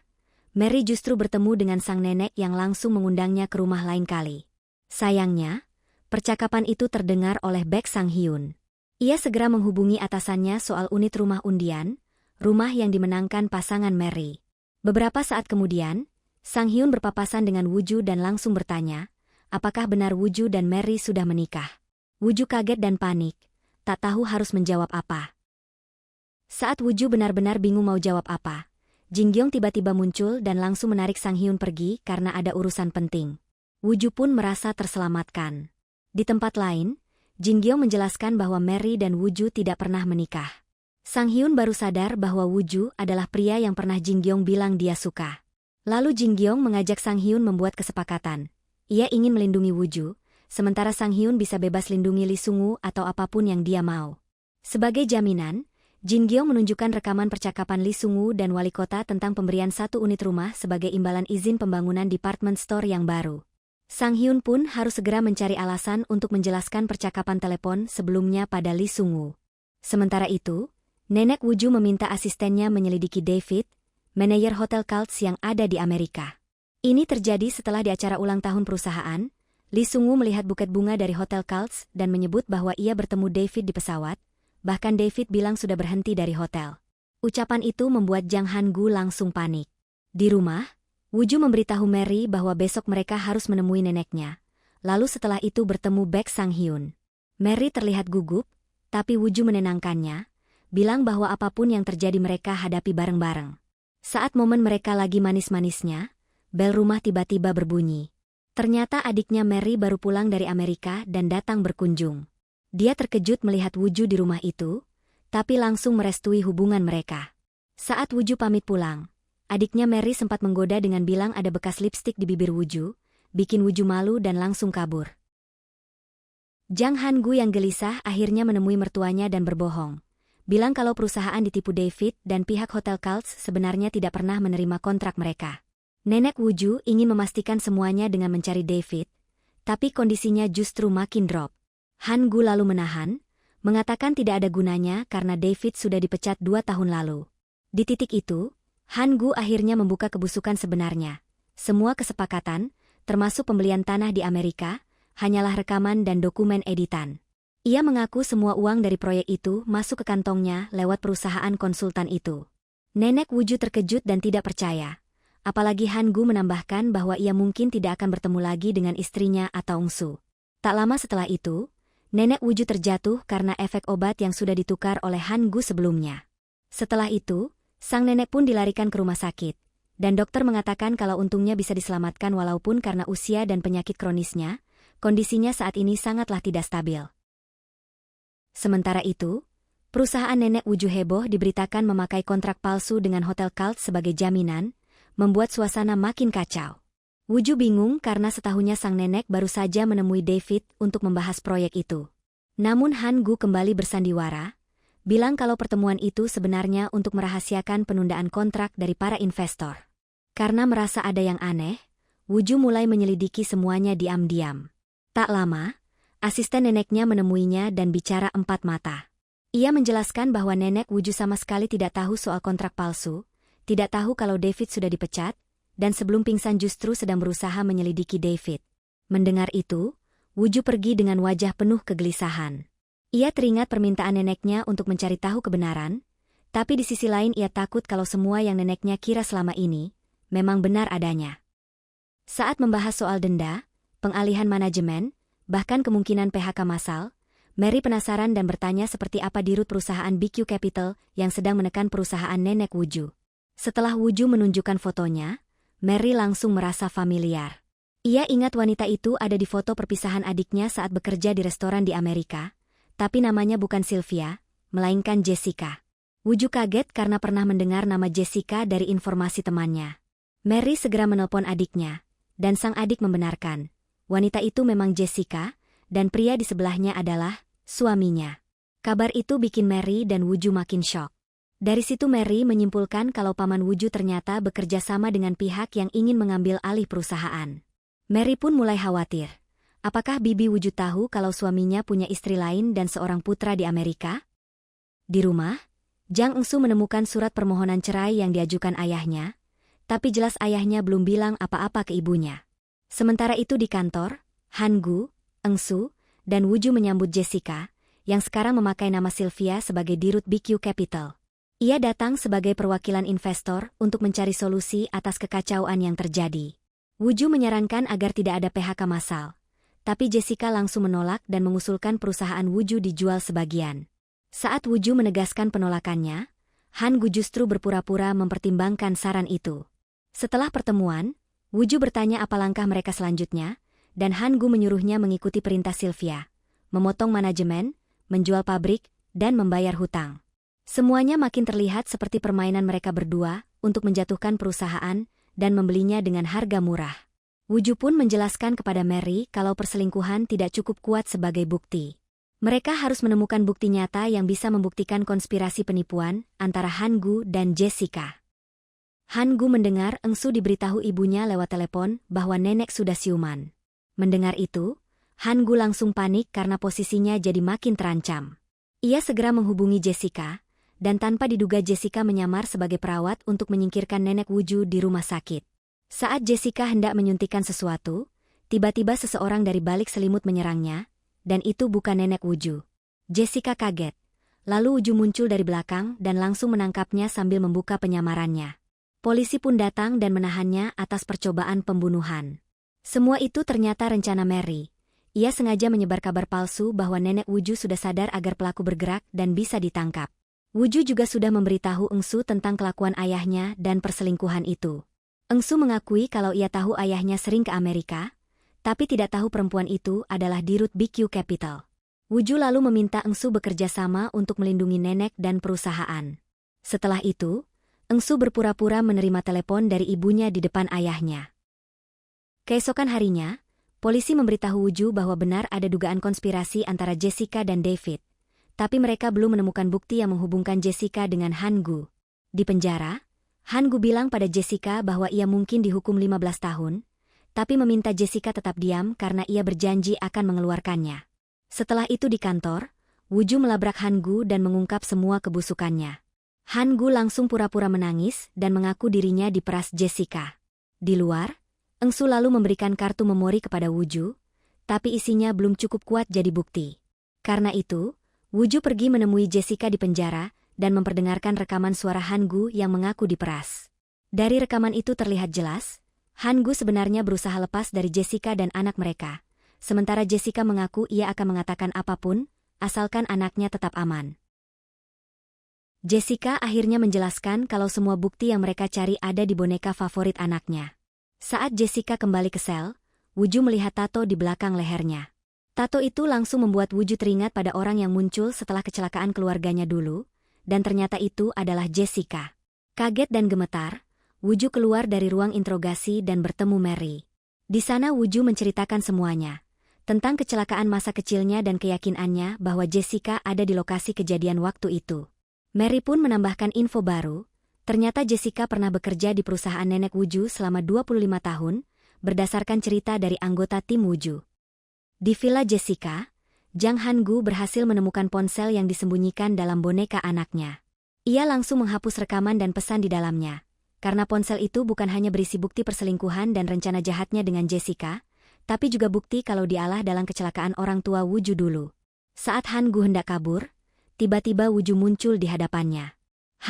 Mary justru bertemu dengan sang nenek yang langsung mengundangnya ke rumah lain kali. Sayangnya, percakapan itu terdengar oleh Baek Sang-hyun. Ia segera menghubungi atasannya soal unit rumah undian, rumah yang dimenangkan pasangan Mary. Beberapa saat kemudian, Sang-hyun berpapasan dengan Wuju dan langsung bertanya, apakah benar Wuju dan Mary sudah menikah. Wuju kaget dan panik, tak tahu harus menjawab apa. Saat Wuju benar-benar bingung mau jawab apa, Jin Gyong tiba-tiba muncul dan langsung menarik Sang-hyun pergi karena ada urusan penting. Wuju pun merasa terselamatkan. Di tempat lain, Jin Gyong menjelaskan bahwa Mary dan Wuju tidak pernah menikah. Sang-hyun baru sadar bahwa Wuju adalah pria yang pernah Jin Gyong bilang dia suka. Lalu Jin Gyong mengajak Sang-hyun membuat kesepakatan. Ia ingin melindungi Wuju, sementara Sang-hyun bisa bebas lindungi Lee Sung-woo atau apapun yang dia mau. Sebagai jaminan, Jin Gyong menunjukkan rekaman percakapan Lee Sung-woo dan wali kota tentang pemberian satu unit rumah sebagai imbalan izin pembangunan department store yang baru. Sang-hyun pun harus segera mencari alasan untuk menjelaskan percakapan telepon sebelumnya pada Lee Sung-woo. Sementara itu, nenek Wuju meminta asistennya menyelidiki David, manajer Hotel Cults yang ada di Amerika. Ini terjadi setelah di acara ulang tahun perusahaan, Lee Sung-woo melihat buket bunga dari Hotel Cults dan menyebut bahwa ia bertemu David di pesawat, bahkan David bilang sudah berhenti dari hotel. Ucapan itu membuat Jang Han-gu langsung panik. Di rumah, Wuju memberitahu Mary bahwa besok mereka harus menemui neneknya, lalu setelah itu bertemu Baek Sang-hyun. Mary terlihat gugup, tapi Wuju menenangkannya, bilang bahwa apapun yang terjadi mereka hadapi bareng-bareng. Saat momen mereka lagi manis-manisnya, bel rumah tiba-tiba berbunyi. Ternyata adiknya Mary baru pulang dari Amerika dan datang berkunjung. Dia terkejut melihat Wuju di rumah itu, tapi langsung merestui hubungan mereka. Saat Wuju pamit pulang, adiknya Mary sempat menggoda dengan bilang ada bekas lipstik di bibir Wuju, bikin Wuju malu dan langsung kabur. Jang Han-gu yang gelisah akhirnya menemui mertuanya dan berbohong, bilang kalau perusahaan ditipu David dan pihak Hotel Cults sebenarnya tidak pernah menerima kontrak mereka. Nenek Wooju ingin memastikan semuanya dengan mencari David, tapi kondisinya justru makin drop. Han Gu lalu menahan, mengatakan tidak ada gunanya karena David sudah dipecat 2 tahun lalu. Di titik itu, Han Gu akhirnya membuka kebusukan sebenarnya. Semua kesepakatan, termasuk pembelian tanah di Amerika, hanyalah rekaman dan dokumen editan. Ia mengaku semua uang dari proyek itu masuk ke kantongnya lewat perusahaan konsultan itu. Nenek Wooju terkejut dan tidak percaya. Apalagi Han Gu menambahkan bahwa ia mungkin tidak akan bertemu lagi dengan istrinya atau Engsu. Tak lama setelah itu, Nenek Wooju terjatuh karena efek obat yang sudah ditukar oleh Han Gu sebelumnya. Setelah itu, sang nenek pun dilarikan ke rumah sakit, dan dokter mengatakan kalau untungnya bisa diselamatkan walaupun karena usia dan penyakit kronisnya, kondisinya saat ini sangatlah tidak stabil. Sementara itu, perusahaan nenek Wooju heboh diberitakan memakai kontrak palsu dengan Hotel Cult sebagai jaminan, membuat suasana makin kacau. Wooju bingung karena setahunnya sang nenek baru saja menemui David untuk membahas proyek itu. Namun Han Gu kembali bersandiwara, bilang kalau pertemuan itu sebenarnya untuk merahasiakan penundaan kontrak dari para investor. Karena merasa ada yang aneh, Wooju mulai menyelidiki semuanya diam-diam. Tak lama, asisten neneknya menemuinya dan bicara empat mata. Ia menjelaskan bahwa nenek Wooju sama sekali tidak tahu soal kontrak palsu, tidak tahu kalau David sudah dipecat, dan sebelum pingsan justru sedang berusaha menyelidiki David. Mendengar itu, Wooju pergi dengan wajah penuh kegelisahan. Ia teringat permintaan neneknya untuk mencari tahu kebenaran, tapi di sisi lain ia takut kalau semua yang neneknya kira selama ini, memang benar adanya. Saat membahas soal denda, pengalihan manajemen, bahkan kemungkinan PHK massal, Mary penasaran dan bertanya seperti apa dirut perusahaan BQ Capital yang sedang menekan perusahaan nenek Wooju. Setelah Wooju menunjukkan fotonya, Mary langsung merasa familiar. Ia ingat wanita itu ada di foto perpisahan adiknya saat bekerja di restoran di Amerika, tapi namanya bukan Sylvia, melainkan Jessica. Wooju kaget karena pernah mendengar nama Jessica dari informasi temannya. Mary segera menelpon adiknya, dan sang adik membenarkan. Wanita itu memang Jessica, dan pria di sebelahnya adalah suaminya. Kabar itu bikin Mary dan Wooju makin syok. Dari situ Mary menyimpulkan kalau paman Wooju ternyata bekerja sama dengan pihak yang ingin mengambil alih perusahaan. Mary pun mulai khawatir. Apakah bibi Wooju tahu kalau suaminya punya istri lain dan seorang putra di Amerika? Di rumah, Jang Engsu menemukan surat permohonan cerai yang diajukan ayahnya, tapi jelas ayahnya belum bilang apa-apa ke ibunya. Sementara itu di kantor, Han Gu, Engsu, dan Wooju menyambut Jessica, yang sekarang memakai nama Sylvia sebagai dirut BQ Capital. Ia datang sebagai perwakilan investor untuk mencari solusi atas kekacauan yang terjadi. Wooju menyarankan agar tidak ada PHK massal, tapi Jessica langsung menolak dan mengusulkan perusahaan Wooju dijual sebagian. Saat Wooju menegaskan penolakannya, Han Gu justru berpura-pura mempertimbangkan saran itu. Setelah pertemuan, Wooju bertanya apa langkah mereka selanjutnya, dan Han Gu menyuruhnya mengikuti perintah Sylvia, memotong manajemen, menjual pabrik, dan membayar hutang. Semuanya makin terlihat seperti permainan mereka berdua untuk menjatuhkan perusahaan dan membelinya dengan harga murah. Wooju pun menjelaskan kepada Mary kalau perselingkuhan tidak cukup kuat sebagai bukti. Mereka harus menemukan bukti nyata yang bisa membuktikan konspirasi penipuan antara Han Gu dan Jessica. Han Gu mendengar Engsu diberitahu ibunya lewat telepon bahwa nenek sudah siuman. Mendengar itu, Han Gu langsung panik karena posisinya jadi makin terancam. Ia segera menghubungi Jessica, dan tanpa diduga Jessica menyamar sebagai perawat untuk menyingkirkan nenek Wooju di rumah sakit. Saat Jessica hendak menyuntikkan sesuatu, tiba-tiba seseorang dari balik selimut menyerangnya, dan itu bukan nenek Wooju. Jessica kaget. Lalu Wooju muncul dari belakang dan langsung menangkapnya sambil membuka penyamarannya. Polisi pun datang dan menahannya atas percobaan pembunuhan. Semua itu ternyata rencana Mary. Ia sengaja menyebar kabar palsu bahwa nenek Wooju sudah sadar agar pelaku bergerak dan bisa ditangkap. Wooju juga sudah memberitahu Engsu tentang kelakuan ayahnya dan perselingkuhan itu. Engsu mengakui kalau ia tahu ayahnya sering ke Amerika, tapi tidak tahu perempuan itu adalah dirut BQ Capital. Wooju lalu meminta Engsu bekerja sama untuk melindungi nenek dan perusahaan. Setelah itu, Engsu berpura-pura menerima telepon dari ibunya di depan ayahnya. Keesokan harinya, polisi memberitahu Wooju bahwa benar ada dugaan konspirasi antara Jessica dan David, tapi mereka belum menemukan bukti yang menghubungkan Jessica dengan Han-gu. Di penjara, Han-gu bilang pada Jessica bahwa ia mungkin dihukum 15 tahun, tapi meminta Jessica tetap diam karena ia berjanji akan mengeluarkannya. Setelah itu di kantor, Woo-ju melabrak Han-gu dan mengungkap semua kebusukannya. Han-gu langsung pura-pura menangis dan mengaku dirinya diperas Jessica. Di luar, Eun-su lalu memberikan kartu memori kepada Woo-ju, tapi isinya belum cukup kuat jadi bukti. Karena itu, Woo-ju pergi menemui Jessica di penjara dan memperdengarkan rekaman suara Han-gu yang mengaku diperas. Dari rekaman itu terlihat jelas, Han-gu sebenarnya berusaha lepas dari Jessica dan anak mereka, sementara Jessica mengaku ia akan mengatakan apapun, asalkan anaknya tetap aman. Jessica akhirnya menjelaskan kalau semua bukti yang mereka cari ada di boneka favorit anaknya. Saat Jessica kembali ke sel, Woo-ju melihat tato di belakang lehernya. Tato itu langsung membuat Woo-ju teringat pada orang yang muncul setelah kecelakaan keluarganya dulu, dan ternyata itu adalah Jessica. Kaget dan gemetar, Woo-ju keluar dari ruang interogasi dan bertemu Mary. Di sana Woo-ju menceritakan semuanya, tentang kecelakaan masa kecilnya dan keyakinannya bahwa Jessica ada di lokasi kejadian waktu itu. Mary pun menambahkan info baru, ternyata Jessica pernah bekerja di perusahaan nenek Woo-ju selama 25 tahun, berdasarkan cerita dari anggota tim Woo-ju. Di villa Jessica, Jang Han-gu berhasil menemukan ponsel yang disembunyikan dalam boneka anaknya. Ia langsung menghapus rekaman dan pesan di dalamnya, karena ponsel itu bukan hanya berisi bukti perselingkuhan dan rencana jahatnya dengan Jessica, tapi juga bukti kalau dialah dalam kecelakaan orang tua Woo-ju dulu. Saat Han-gu hendak kabur, tiba-tiba Woo-ju muncul di hadapannya.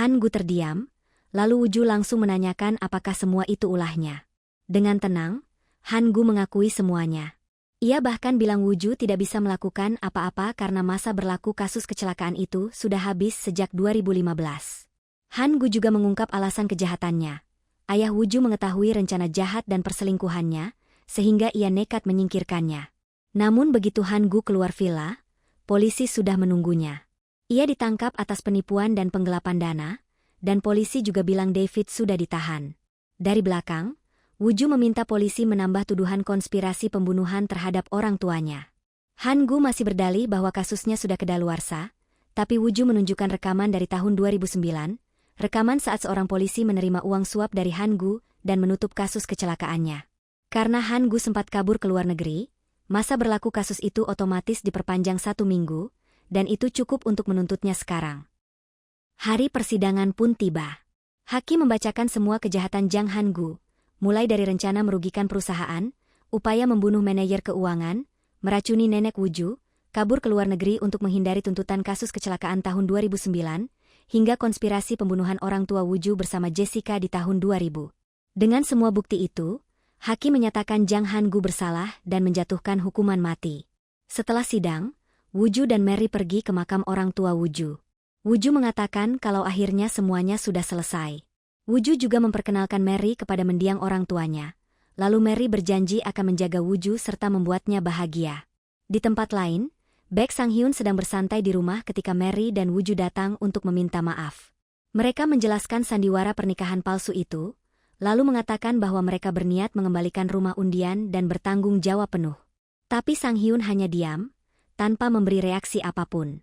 Han-gu terdiam, lalu Woo-ju langsung menanyakan apakah semua itu ulahnya. Dengan tenang, Han-gu mengakui semuanya. Ia bahkan bilang Woo-ju tidak bisa melakukan apa-apa karena masa berlaku kasus kecelakaan itu sudah habis sejak 2015. Han-gu juga mengungkap alasan kejahatannya. Ayah Woo-ju mengetahui rencana jahat dan perselingkuhannya, sehingga ia nekat menyingkirkannya. Namun begitu Han-gu keluar villa, polisi sudah menunggunya. Ia ditangkap atas penipuan dan penggelapan dana, dan polisi juga bilang David sudah ditahan. Dari belakang, Woo-ju meminta polisi menambah tuduhan konspirasi pembunuhan terhadap orang tuanya. Han-gu masih berdalih bahwa kasusnya sudah kedaluarsa, tapi Woo-ju menunjukkan rekaman dari tahun 2009, rekaman saat seorang polisi menerima uang suap dari Han-gu dan menutup kasus kecelakaannya. Karena Han-gu sempat kabur ke luar negeri, masa berlaku kasus itu otomatis diperpanjang 1 minggu, dan itu cukup untuk menuntutnya sekarang. Hari persidangan pun tiba. Hakim membacakan semua kejahatan Jang Han-gu, mulai dari rencana merugikan perusahaan, upaya membunuh manajer keuangan, meracuni nenek Woo-ju, kabur ke luar negeri untuk menghindari tuntutan kasus kecelakaan tahun 2009, hingga konspirasi pembunuhan orang tua Woo-ju bersama Jessica di tahun 2000. Dengan semua bukti itu, hakim menyatakan Jang Han-gu bersalah dan menjatuhkan hukuman mati. Setelah sidang, Woo-ju dan Mary pergi ke makam orang tua Woo-ju. Woo-ju mengatakan kalau akhirnya semuanya sudah selesai. Woo-ju juga memperkenalkan Mary kepada mendiang orang tuanya. Lalu Mary berjanji akan menjaga Woo-ju serta membuatnya bahagia. Di tempat lain, Baek Sang-hyun sedang bersantai di rumah ketika Mary dan Woo-ju datang untuk meminta maaf. Mereka menjelaskan sandiwara pernikahan palsu itu, lalu mengatakan bahwa mereka berniat mengembalikan rumah undian dan bertanggung jawab penuh. Tapi Sang-hyun hanya diam, tanpa memberi reaksi apapun.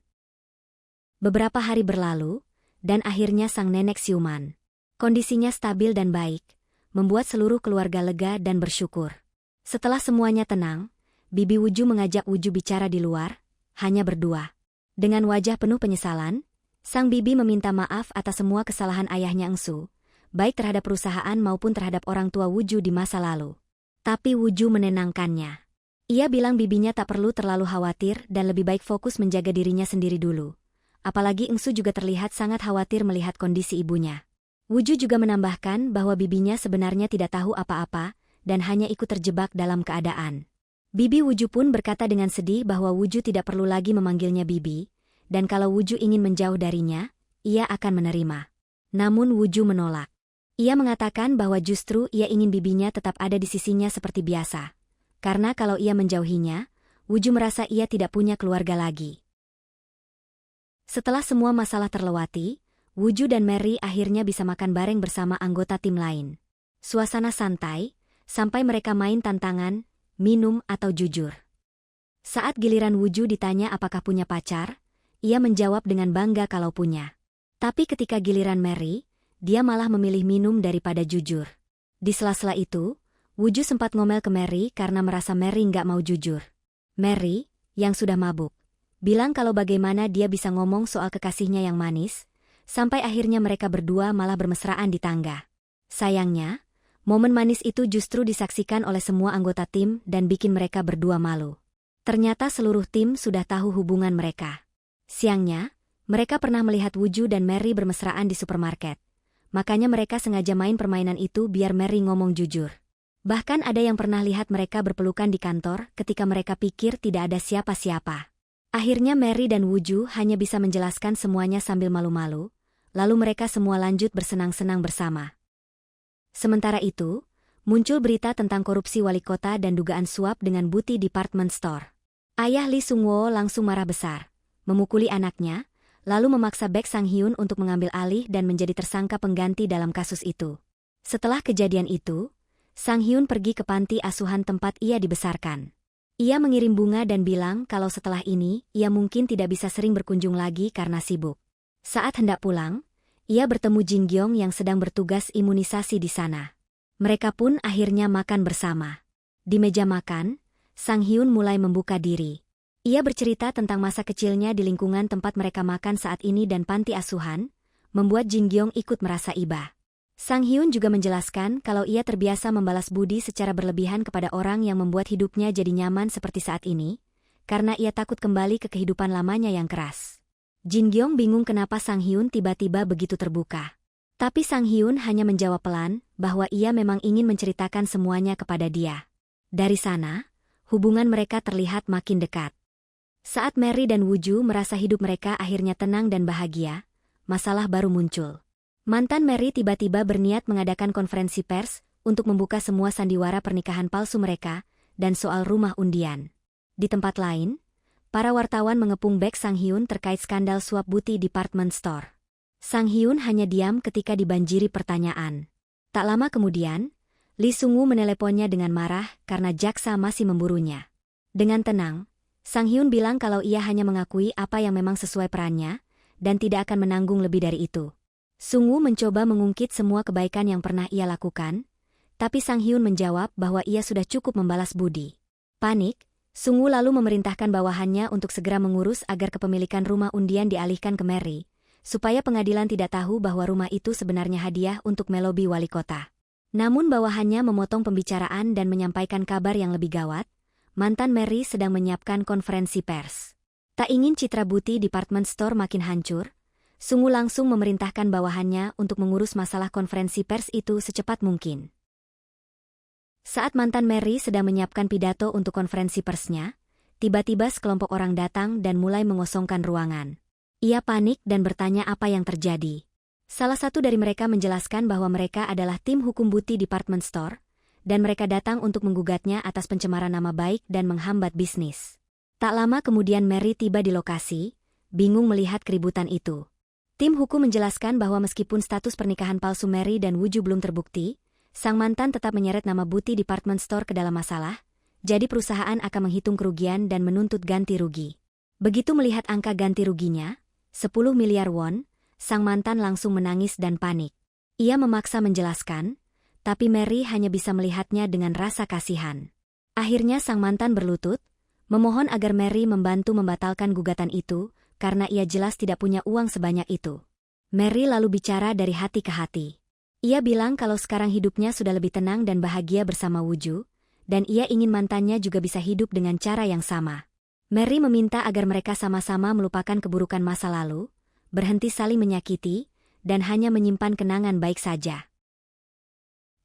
Beberapa hari berlalu, dan akhirnya sang nenek siuman. Kondisinya stabil dan baik, membuat seluruh keluarga lega dan bersyukur. Setelah semuanya tenang, Bibi Woo-ju mengajak Woo-ju bicara di luar, hanya berdua. Dengan wajah penuh penyesalan, sang bibi meminta maaf atas semua kesalahan ayahnya Eun-su, baik terhadap perusahaan maupun terhadap orang tua Woo-ju di masa lalu. Tapi Woo-ju menenangkannya. Ia bilang bibinya tak perlu terlalu khawatir dan lebih baik fokus menjaga dirinya sendiri dulu. Apalagi Eun-su juga terlihat sangat khawatir melihat kondisi ibunya. Woo-ju juga menambahkan bahwa bibinya sebenarnya tidak tahu apa-apa dan hanya ikut terjebak dalam keadaan. Bibi Woo-ju pun berkata dengan sedih bahwa Woo-ju tidak perlu lagi memanggilnya bibi, dan kalau Woo-ju ingin menjauh darinya, ia akan menerima. Namun Woo-ju menolak. Ia mengatakan bahwa justru ia ingin bibinya tetap ada di sisinya seperti biasa. Karena kalau ia menjauhinya, Woo-ju merasa ia tidak punya keluarga lagi. Setelah semua masalah terlewati, Woo-ju dan Mary akhirnya bisa makan bareng bersama anggota tim lain. Suasana santai, sampai mereka main tantangan, minum atau jujur. Saat giliran Woo-ju ditanya apakah punya pacar, ia menjawab dengan bangga kalau punya. Tapi ketika giliran Mary, dia malah memilih minum daripada jujur. Di sela-sela itu, Woo-ju sempat ngomel ke Mary karena merasa Mary nggak mau jujur. Mary, yang sudah mabuk, bilang kalau bagaimana dia bisa ngomong soal kekasihnya yang manis, sampai akhirnya mereka berdua malah bermesraan di tangga. Sayangnya, momen manis itu justru disaksikan oleh semua anggota tim dan bikin mereka berdua malu. Ternyata seluruh tim sudah tahu hubungan mereka. Siangnya, mereka pernah melihat Woo-ju dan Mary bermesraan di supermarket. Makanya mereka sengaja main permainan itu biar Mary ngomong jujur. Bahkan ada yang pernah lihat mereka berpelukan di kantor ketika mereka pikir tidak ada siapa-siapa. Akhirnya Mary dan Woo-ju hanya bisa menjelaskan semuanya sambil malu-malu, lalu mereka semua lanjut bersenang-senang bersama. Sementara itu, muncul berita tentang korupsi wali kota dan dugaan suap dengan Beauty Department Store. Ayah Lee Sung-woo langsung marah besar, memukuli anaknya, lalu memaksa Baek Sang-hyun untuk mengambil alih dan menjadi tersangka pengganti dalam kasus itu. Setelah kejadian itu, Sang-hyun pergi ke panti asuhan tempat ia dibesarkan. Ia mengirim bunga dan bilang kalau setelah ini, ia mungkin tidak bisa sering berkunjung lagi karena sibuk. Saat hendak pulang, ia bertemu Jin Gyeong yang sedang bertugas imunisasi di sana. Mereka pun akhirnya makan bersama. Di meja makan, Sang-hyun mulai membuka diri. Ia bercerita tentang masa kecilnya di lingkungan tempat mereka makan saat ini dan panti asuhan, membuat Jin Gyeong ikut merasa iba. Sang-hyun juga menjelaskan kalau ia terbiasa membalas budi secara berlebihan kepada orang yang membuat hidupnya jadi nyaman seperti saat ini, karena ia takut kembali ke kehidupan lamanya yang keras. Jin Gyeong bingung kenapa Sang-hyun tiba-tiba begitu terbuka. Tapi Sang-hyun hanya menjawab pelan bahwa ia memang ingin menceritakan semuanya kepada dia. Dari sana, hubungan mereka terlihat makin dekat. Saat Mary dan Woo-ju merasa hidup mereka akhirnya tenang dan bahagia, masalah baru muncul. Mantan Mary tiba-tiba berniat mengadakan konferensi pers untuk membuka semua sandiwara pernikahan palsu mereka dan soal rumah undian. Di tempat lain, para wartawan mengepung Baek Sang-hyun terkait skandal suap Beauty Department Store. Sang-hyun hanya diam ketika dibanjiri pertanyaan. Tak lama kemudian, Lee Sung-woo meneleponnya dengan marah karena jaksa masih memburunya. Dengan tenang, Sang-hyun bilang kalau ia hanya mengakui apa yang memang sesuai perannya dan tidak akan menanggung lebih dari itu. Sung-woo mencoba mengungkit semua kebaikan yang pernah ia lakukan, tapi Sang-hyun menjawab bahwa ia sudah cukup membalas budi. Panik, Sung-woo lalu memerintahkan bawahannya untuk segera mengurus agar kepemilikan rumah undian dialihkan ke Mary, supaya pengadilan tidak tahu bahwa rumah itu sebenarnya hadiah untuk melobi wali kota. Namun bawahannya memotong pembicaraan dan menyampaikan kabar yang lebih gawat, mantan Mary sedang menyiapkan konferensi pers. Tak ingin citra Beauty Department Store makin hancur, Sung-woo langsung memerintahkan bawahannya untuk mengurus masalah konferensi pers itu secepat mungkin. Saat mantan Mary sedang menyiapkan pidato untuk konferensi persnya, tiba-tiba sekelompok orang datang dan mulai mengosongkan ruangan. Ia panik dan bertanya apa yang terjadi. Salah satu dari mereka menjelaskan bahwa mereka adalah tim hukum Beauty Department Store, dan mereka datang untuk menggugatnya atas pencemaran nama baik dan menghambat bisnis. Tak lama kemudian Mary tiba di lokasi, bingung melihat keributan itu. Tim hukum menjelaskan bahwa meskipun status pernikahan palsu Mary dan Woo-ju belum terbukti, sang mantan tetap menyeret nama Beauty Department Store ke dalam masalah, jadi perusahaan akan menghitung kerugian dan menuntut ganti rugi. Begitu melihat angka ganti ruginya, 10 miliar won, sang mantan langsung menangis dan panik. Ia memaksa menjelaskan, tapi Mary hanya bisa melihatnya dengan rasa kasihan. Akhirnya sang mantan berlutut, memohon agar Mary membantu membatalkan gugatan itu, karena ia jelas tidak punya uang sebanyak itu. Mary lalu bicara dari hati ke hati. Ia bilang kalau sekarang hidupnya sudah lebih tenang dan bahagia bersama Woo-ju, dan ia ingin mantannya juga bisa hidup dengan cara yang sama. Mary meminta agar mereka sama-sama melupakan keburukan masa lalu, berhenti saling menyakiti, dan hanya menyimpan kenangan baik saja.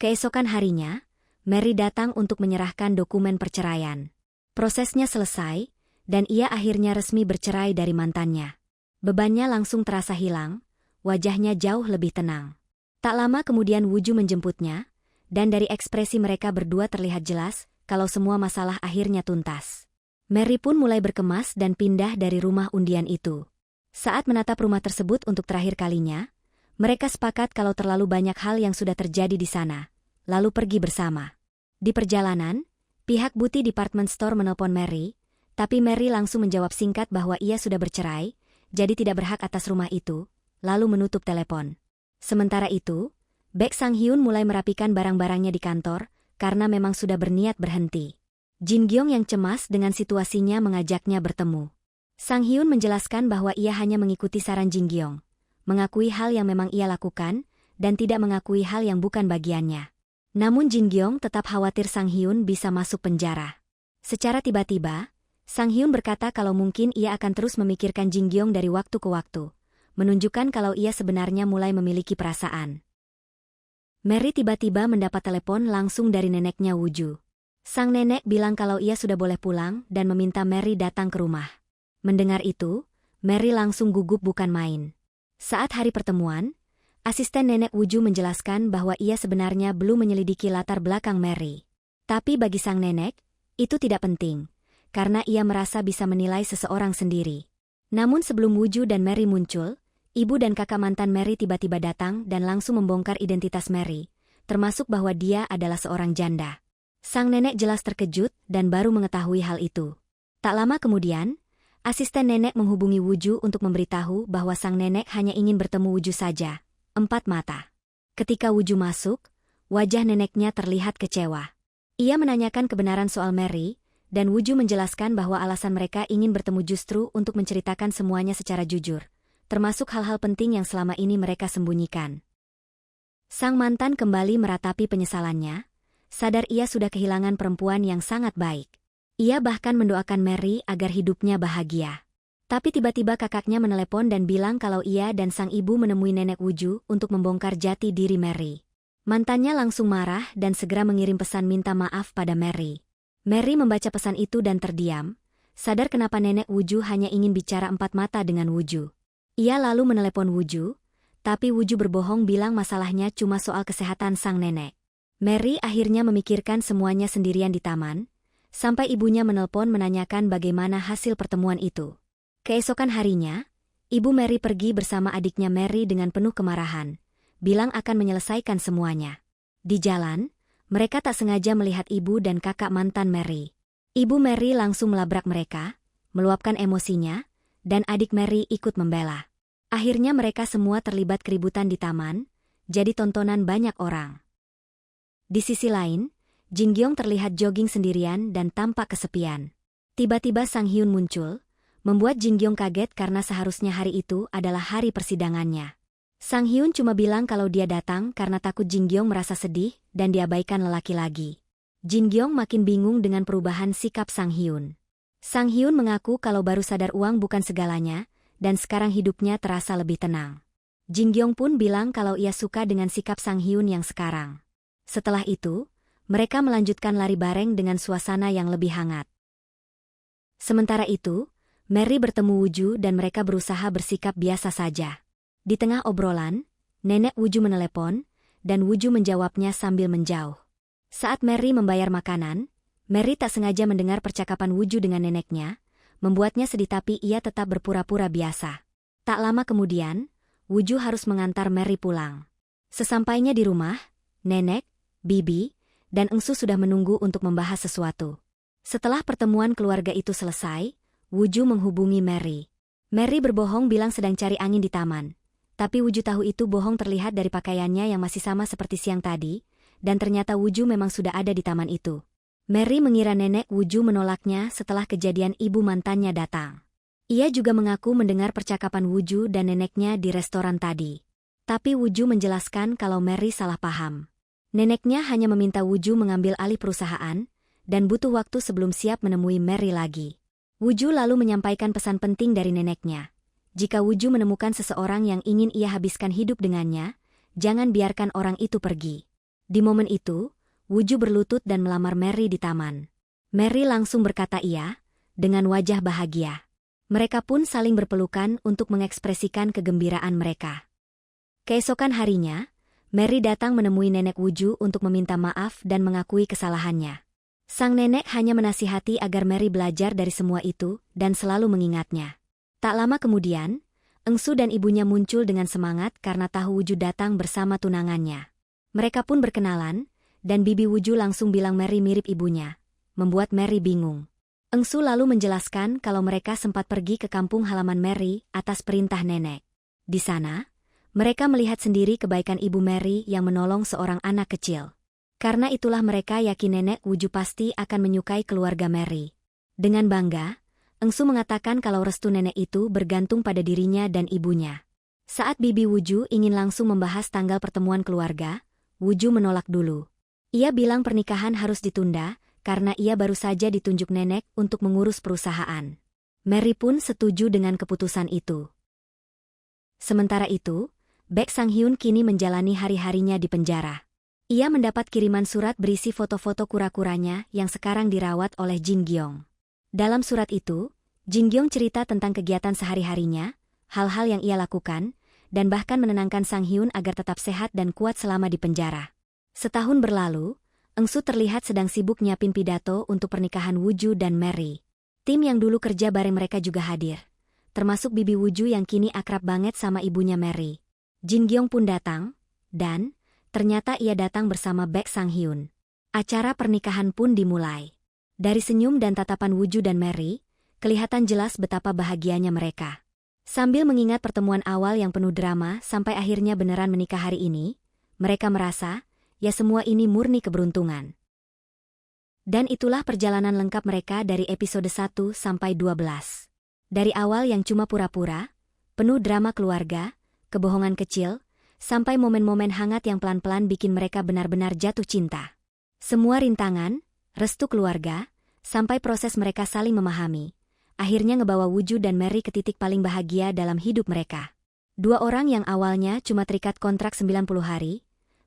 Keesokan harinya, Mary datang untuk menyerahkan dokumen perceraian. Prosesnya selesai, dan ia akhirnya resmi bercerai dari mantannya. Bebannya langsung terasa hilang, wajahnya jauh lebih tenang. Tak lama kemudian Woo-ju menjemputnya, dan dari ekspresi mereka berdua terlihat jelas kalau semua masalah akhirnya tuntas. Mary pun mulai berkemas dan pindah dari rumah undian itu. Saat menatap rumah tersebut untuk terakhir kalinya, mereka sepakat kalau terlalu banyak hal yang sudah terjadi di sana, lalu pergi bersama. Di perjalanan, pihak Beauty Department Store menelpon Mary, tapi Mary langsung menjawab singkat bahwa ia sudah bercerai, jadi tidak berhak atas rumah itu, lalu menutup telepon. Sementara itu, Baek Sang Hyun mulai merapikan barang-barangnya di kantor, karena memang sudah berniat berhenti. Jin Gyong yang cemas dengan situasinya mengajaknya bertemu. Sang Hyun menjelaskan bahwa ia hanya mengikuti saran Jin Gyong, mengakui hal yang memang ia lakukan, dan tidak mengakui hal yang bukan bagiannya. Namun Jin Gyong tetap khawatir Sang Hyun bisa masuk penjara. Secara tiba-tiba, Sang Hyun berkata kalau mungkin ia akan terus memikirkan Jin Gyong dari waktu ke waktu, menunjukkan kalau ia sebenarnya mulai memiliki perasaan. Mary tiba-tiba mendapat telepon langsung dari neneknya Woo-ju. Sang nenek bilang kalau ia sudah boleh pulang dan meminta Mary datang ke rumah. Mendengar itu, Mary langsung gugup bukan main. Saat hari pertemuan, asisten nenek Woo-ju menjelaskan bahwa ia sebenarnya belum menyelidiki latar belakang Mary. Tapi bagi sang nenek, itu tidak penting, karena ia merasa bisa menilai seseorang sendiri. Namun sebelum Woo-ju dan Mary muncul, ibu dan kakak mantan Mary tiba-tiba datang dan langsung membongkar identitas Mary, termasuk bahwa dia adalah seorang janda. Sang nenek jelas terkejut dan baru mengetahui hal itu. Tak lama kemudian, asisten nenek menghubungi Woo-ju untuk memberitahu bahwa sang nenek hanya ingin bertemu Woo-ju saja, 4 mata. Ketika Woo-ju masuk, wajah neneknya terlihat kecewa. Ia menanyakan kebenaran soal Mary, dan Woo-ju menjelaskan bahwa alasan mereka ingin bertemu justru untuk menceritakan semuanya secara jujur, termasuk hal-hal penting yang selama ini mereka sembunyikan. Sang mantan kembali meratapi penyesalannya, sadar ia sudah kehilangan perempuan yang sangat baik. Ia bahkan mendoakan Mary agar hidupnya bahagia. Tapi tiba-tiba kakaknya menelepon dan bilang kalau ia dan sang ibu menemui nenek Woo-ju untuk membongkar jati diri Mary. Mantannya langsung marah dan segera mengirim pesan minta maaf pada Mary. Mary membaca pesan itu dan terdiam, sadar kenapa nenek Woo-ju hanya ingin bicara 4 mata dengan Woo-ju. Ia lalu menelepon Woo-ju, tapi Woo-ju berbohong bilang masalahnya cuma soal kesehatan sang nenek. Mary akhirnya memikirkan semuanya sendirian di taman, sampai ibunya menelpon menanyakan bagaimana hasil pertemuan itu. Keesokan harinya, ibu Mary pergi bersama adiknya Mary dengan penuh kemarahan, bilang akan menyelesaikan semuanya. Di jalan, mereka tak sengaja melihat ibu dan kakak mantan Mary. Ibu Mary langsung melabrak mereka, meluapkan emosinya, dan adik Mary ikut membela. Akhirnya mereka semua terlibat keributan di taman, jadi tontonan banyak orang. Di sisi lain, Jin Gyong terlihat jogging sendirian dan tampak kesepian. Tiba-tiba Sang Hyun muncul, membuat Jin Gyong kaget karena seharusnya hari itu adalah hari persidangannya. Sang Hyun cuma bilang kalau dia datang karena takut Jin Gyong merasa sedih dan diabaikan lelaki lagi. Jin Gyong makin bingung dengan perubahan sikap Sang Hyun. Sang Hyun mengaku kalau baru sadar uang bukan segalanya, dan sekarang hidupnya terasa lebih tenang. Jin Gyong pun bilang kalau ia suka dengan sikap Sang Hyun yang sekarang. Setelah itu, mereka melanjutkan lari bareng dengan suasana yang lebih hangat. Sementara itu, Mary bertemu Woo-ju dan mereka berusaha bersikap biasa saja. Di tengah obrolan, nenek Woo-ju menelepon, dan Woo-ju menjawabnya sambil menjauh. Saat Mary membayar makanan, Mary tak sengaja mendengar percakapan Woo-ju dengan neneknya, membuatnya sedih tapi ia tetap berpura-pura biasa. Tak lama kemudian, Woo-ju harus mengantar Mary pulang. Sesampainya di rumah, nenek, bibi, dan Engsu sudah menunggu untuk membahas sesuatu. Setelah pertemuan keluarga itu selesai, Woo-ju menghubungi Mary. Mary berbohong bilang sedang cari angin di taman. Tapi Woo-ju tahu itu bohong terlihat dari pakaiannya yang masih sama seperti siang tadi, dan ternyata Woo-ju memang sudah ada di taman itu. Mary mengira nenek Woo-ju menolaknya setelah kejadian ibu mantannya datang. Ia juga mengaku mendengar percakapan Woo-ju dan neneknya di restoran tadi. Tapi Woo-ju menjelaskan kalau Mary salah paham. Neneknya hanya meminta Woo-ju mengambil alih perusahaan, dan butuh waktu sebelum siap menemui Mary lagi. Woo-ju lalu menyampaikan pesan penting dari neneknya. Jika Woo-ju menemukan seseorang yang ingin ia habiskan hidup dengannya, jangan biarkan orang itu pergi. Di momen itu, Woo-ju berlutut dan melamar Mary di taman. Mary langsung berkata iya, dengan wajah bahagia. Mereka pun saling berpelukan untuk mengekspresikan kegembiraan mereka. Keesokan harinya, Mary datang menemui nenek Woo-ju untuk meminta maaf dan mengakui kesalahannya. Sang nenek hanya menasihati agar Mary belajar dari semua itu dan selalu mengingatnya. Tak lama kemudian, Engsu dan ibunya muncul dengan semangat karena tahu Woo-ju datang bersama tunangannya. Mereka pun berkenalan, dan bibi Woo-ju langsung bilang Mary mirip ibunya, membuat Mary bingung. Engsu lalu menjelaskan kalau mereka sempat pergi ke kampung halaman Mary atas perintah nenek. Di sana, mereka melihat sendiri kebaikan Ibu Mary yang menolong seorang anak kecil. Karena itulah mereka yakin nenek Wuju pasti akan menyukai keluarga Mary. Dengan bangga, Engsu mengatakan kalau restu nenek itu bergantung pada dirinya dan ibunya. Saat Bibi Wuju ingin langsung membahas tanggal pertemuan keluarga, Wuju menolak dulu. Ia bilang pernikahan harus ditunda, karena ia baru saja ditunjuk nenek untuk mengurus perusahaan. Mary pun setuju dengan keputusan itu. Sementara itu, Baek Sang-hyun kini menjalani hari-harinya di penjara. Ia mendapat kiriman surat berisi foto-foto kura-kuranya yang sekarang dirawat oleh Jin Gyong. Dalam surat itu, Jin Gyong cerita tentang kegiatan sehari-harinya, hal-hal yang ia lakukan, dan bahkan menenangkan Sang-hyun agar tetap sehat dan kuat selama di penjara. Setahun berlalu, Engsu terlihat sedang sibuk nyiapin pidato untuk pernikahan Wuju dan Mary. Tim yang dulu kerja bareng mereka juga hadir, termasuk Bibi Wuju yang kini akrab banget sama ibunya Mary. Jin Gyong pun datang, dan ternyata ia datang bersama Baek Sang-hyun. Acara pernikahan pun dimulai. Dari senyum dan tatapan Wuju dan Mary, kelihatan jelas betapa bahagianya mereka. Sambil mengingat pertemuan awal yang penuh drama sampai akhirnya beneran menikah hari ini, mereka merasa, ya semua ini murni keberuntungan. Dan itulah perjalanan lengkap mereka dari episode 1 sampai 12. Dari awal yang cuma pura-pura, penuh drama keluarga, kebohongan kecil, sampai momen-momen hangat yang pelan-pelan bikin mereka benar-benar jatuh cinta. Semua rintangan, restu keluarga, sampai proses mereka saling memahami, akhirnya ngebawa Wuju dan Mary ke titik paling bahagia dalam hidup mereka. Dua orang yang awalnya cuma terikat kontrak 90 hari,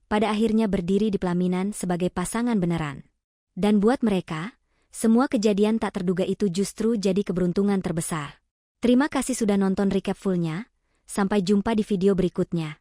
pada akhirnya berdiri di pelaminan sebagai pasangan beneran. Dan buat mereka, semua kejadian tak terduga itu justru jadi keberuntungan terbesar. Terima kasih sudah nonton recap fullnya, sampai jumpa di video berikutnya.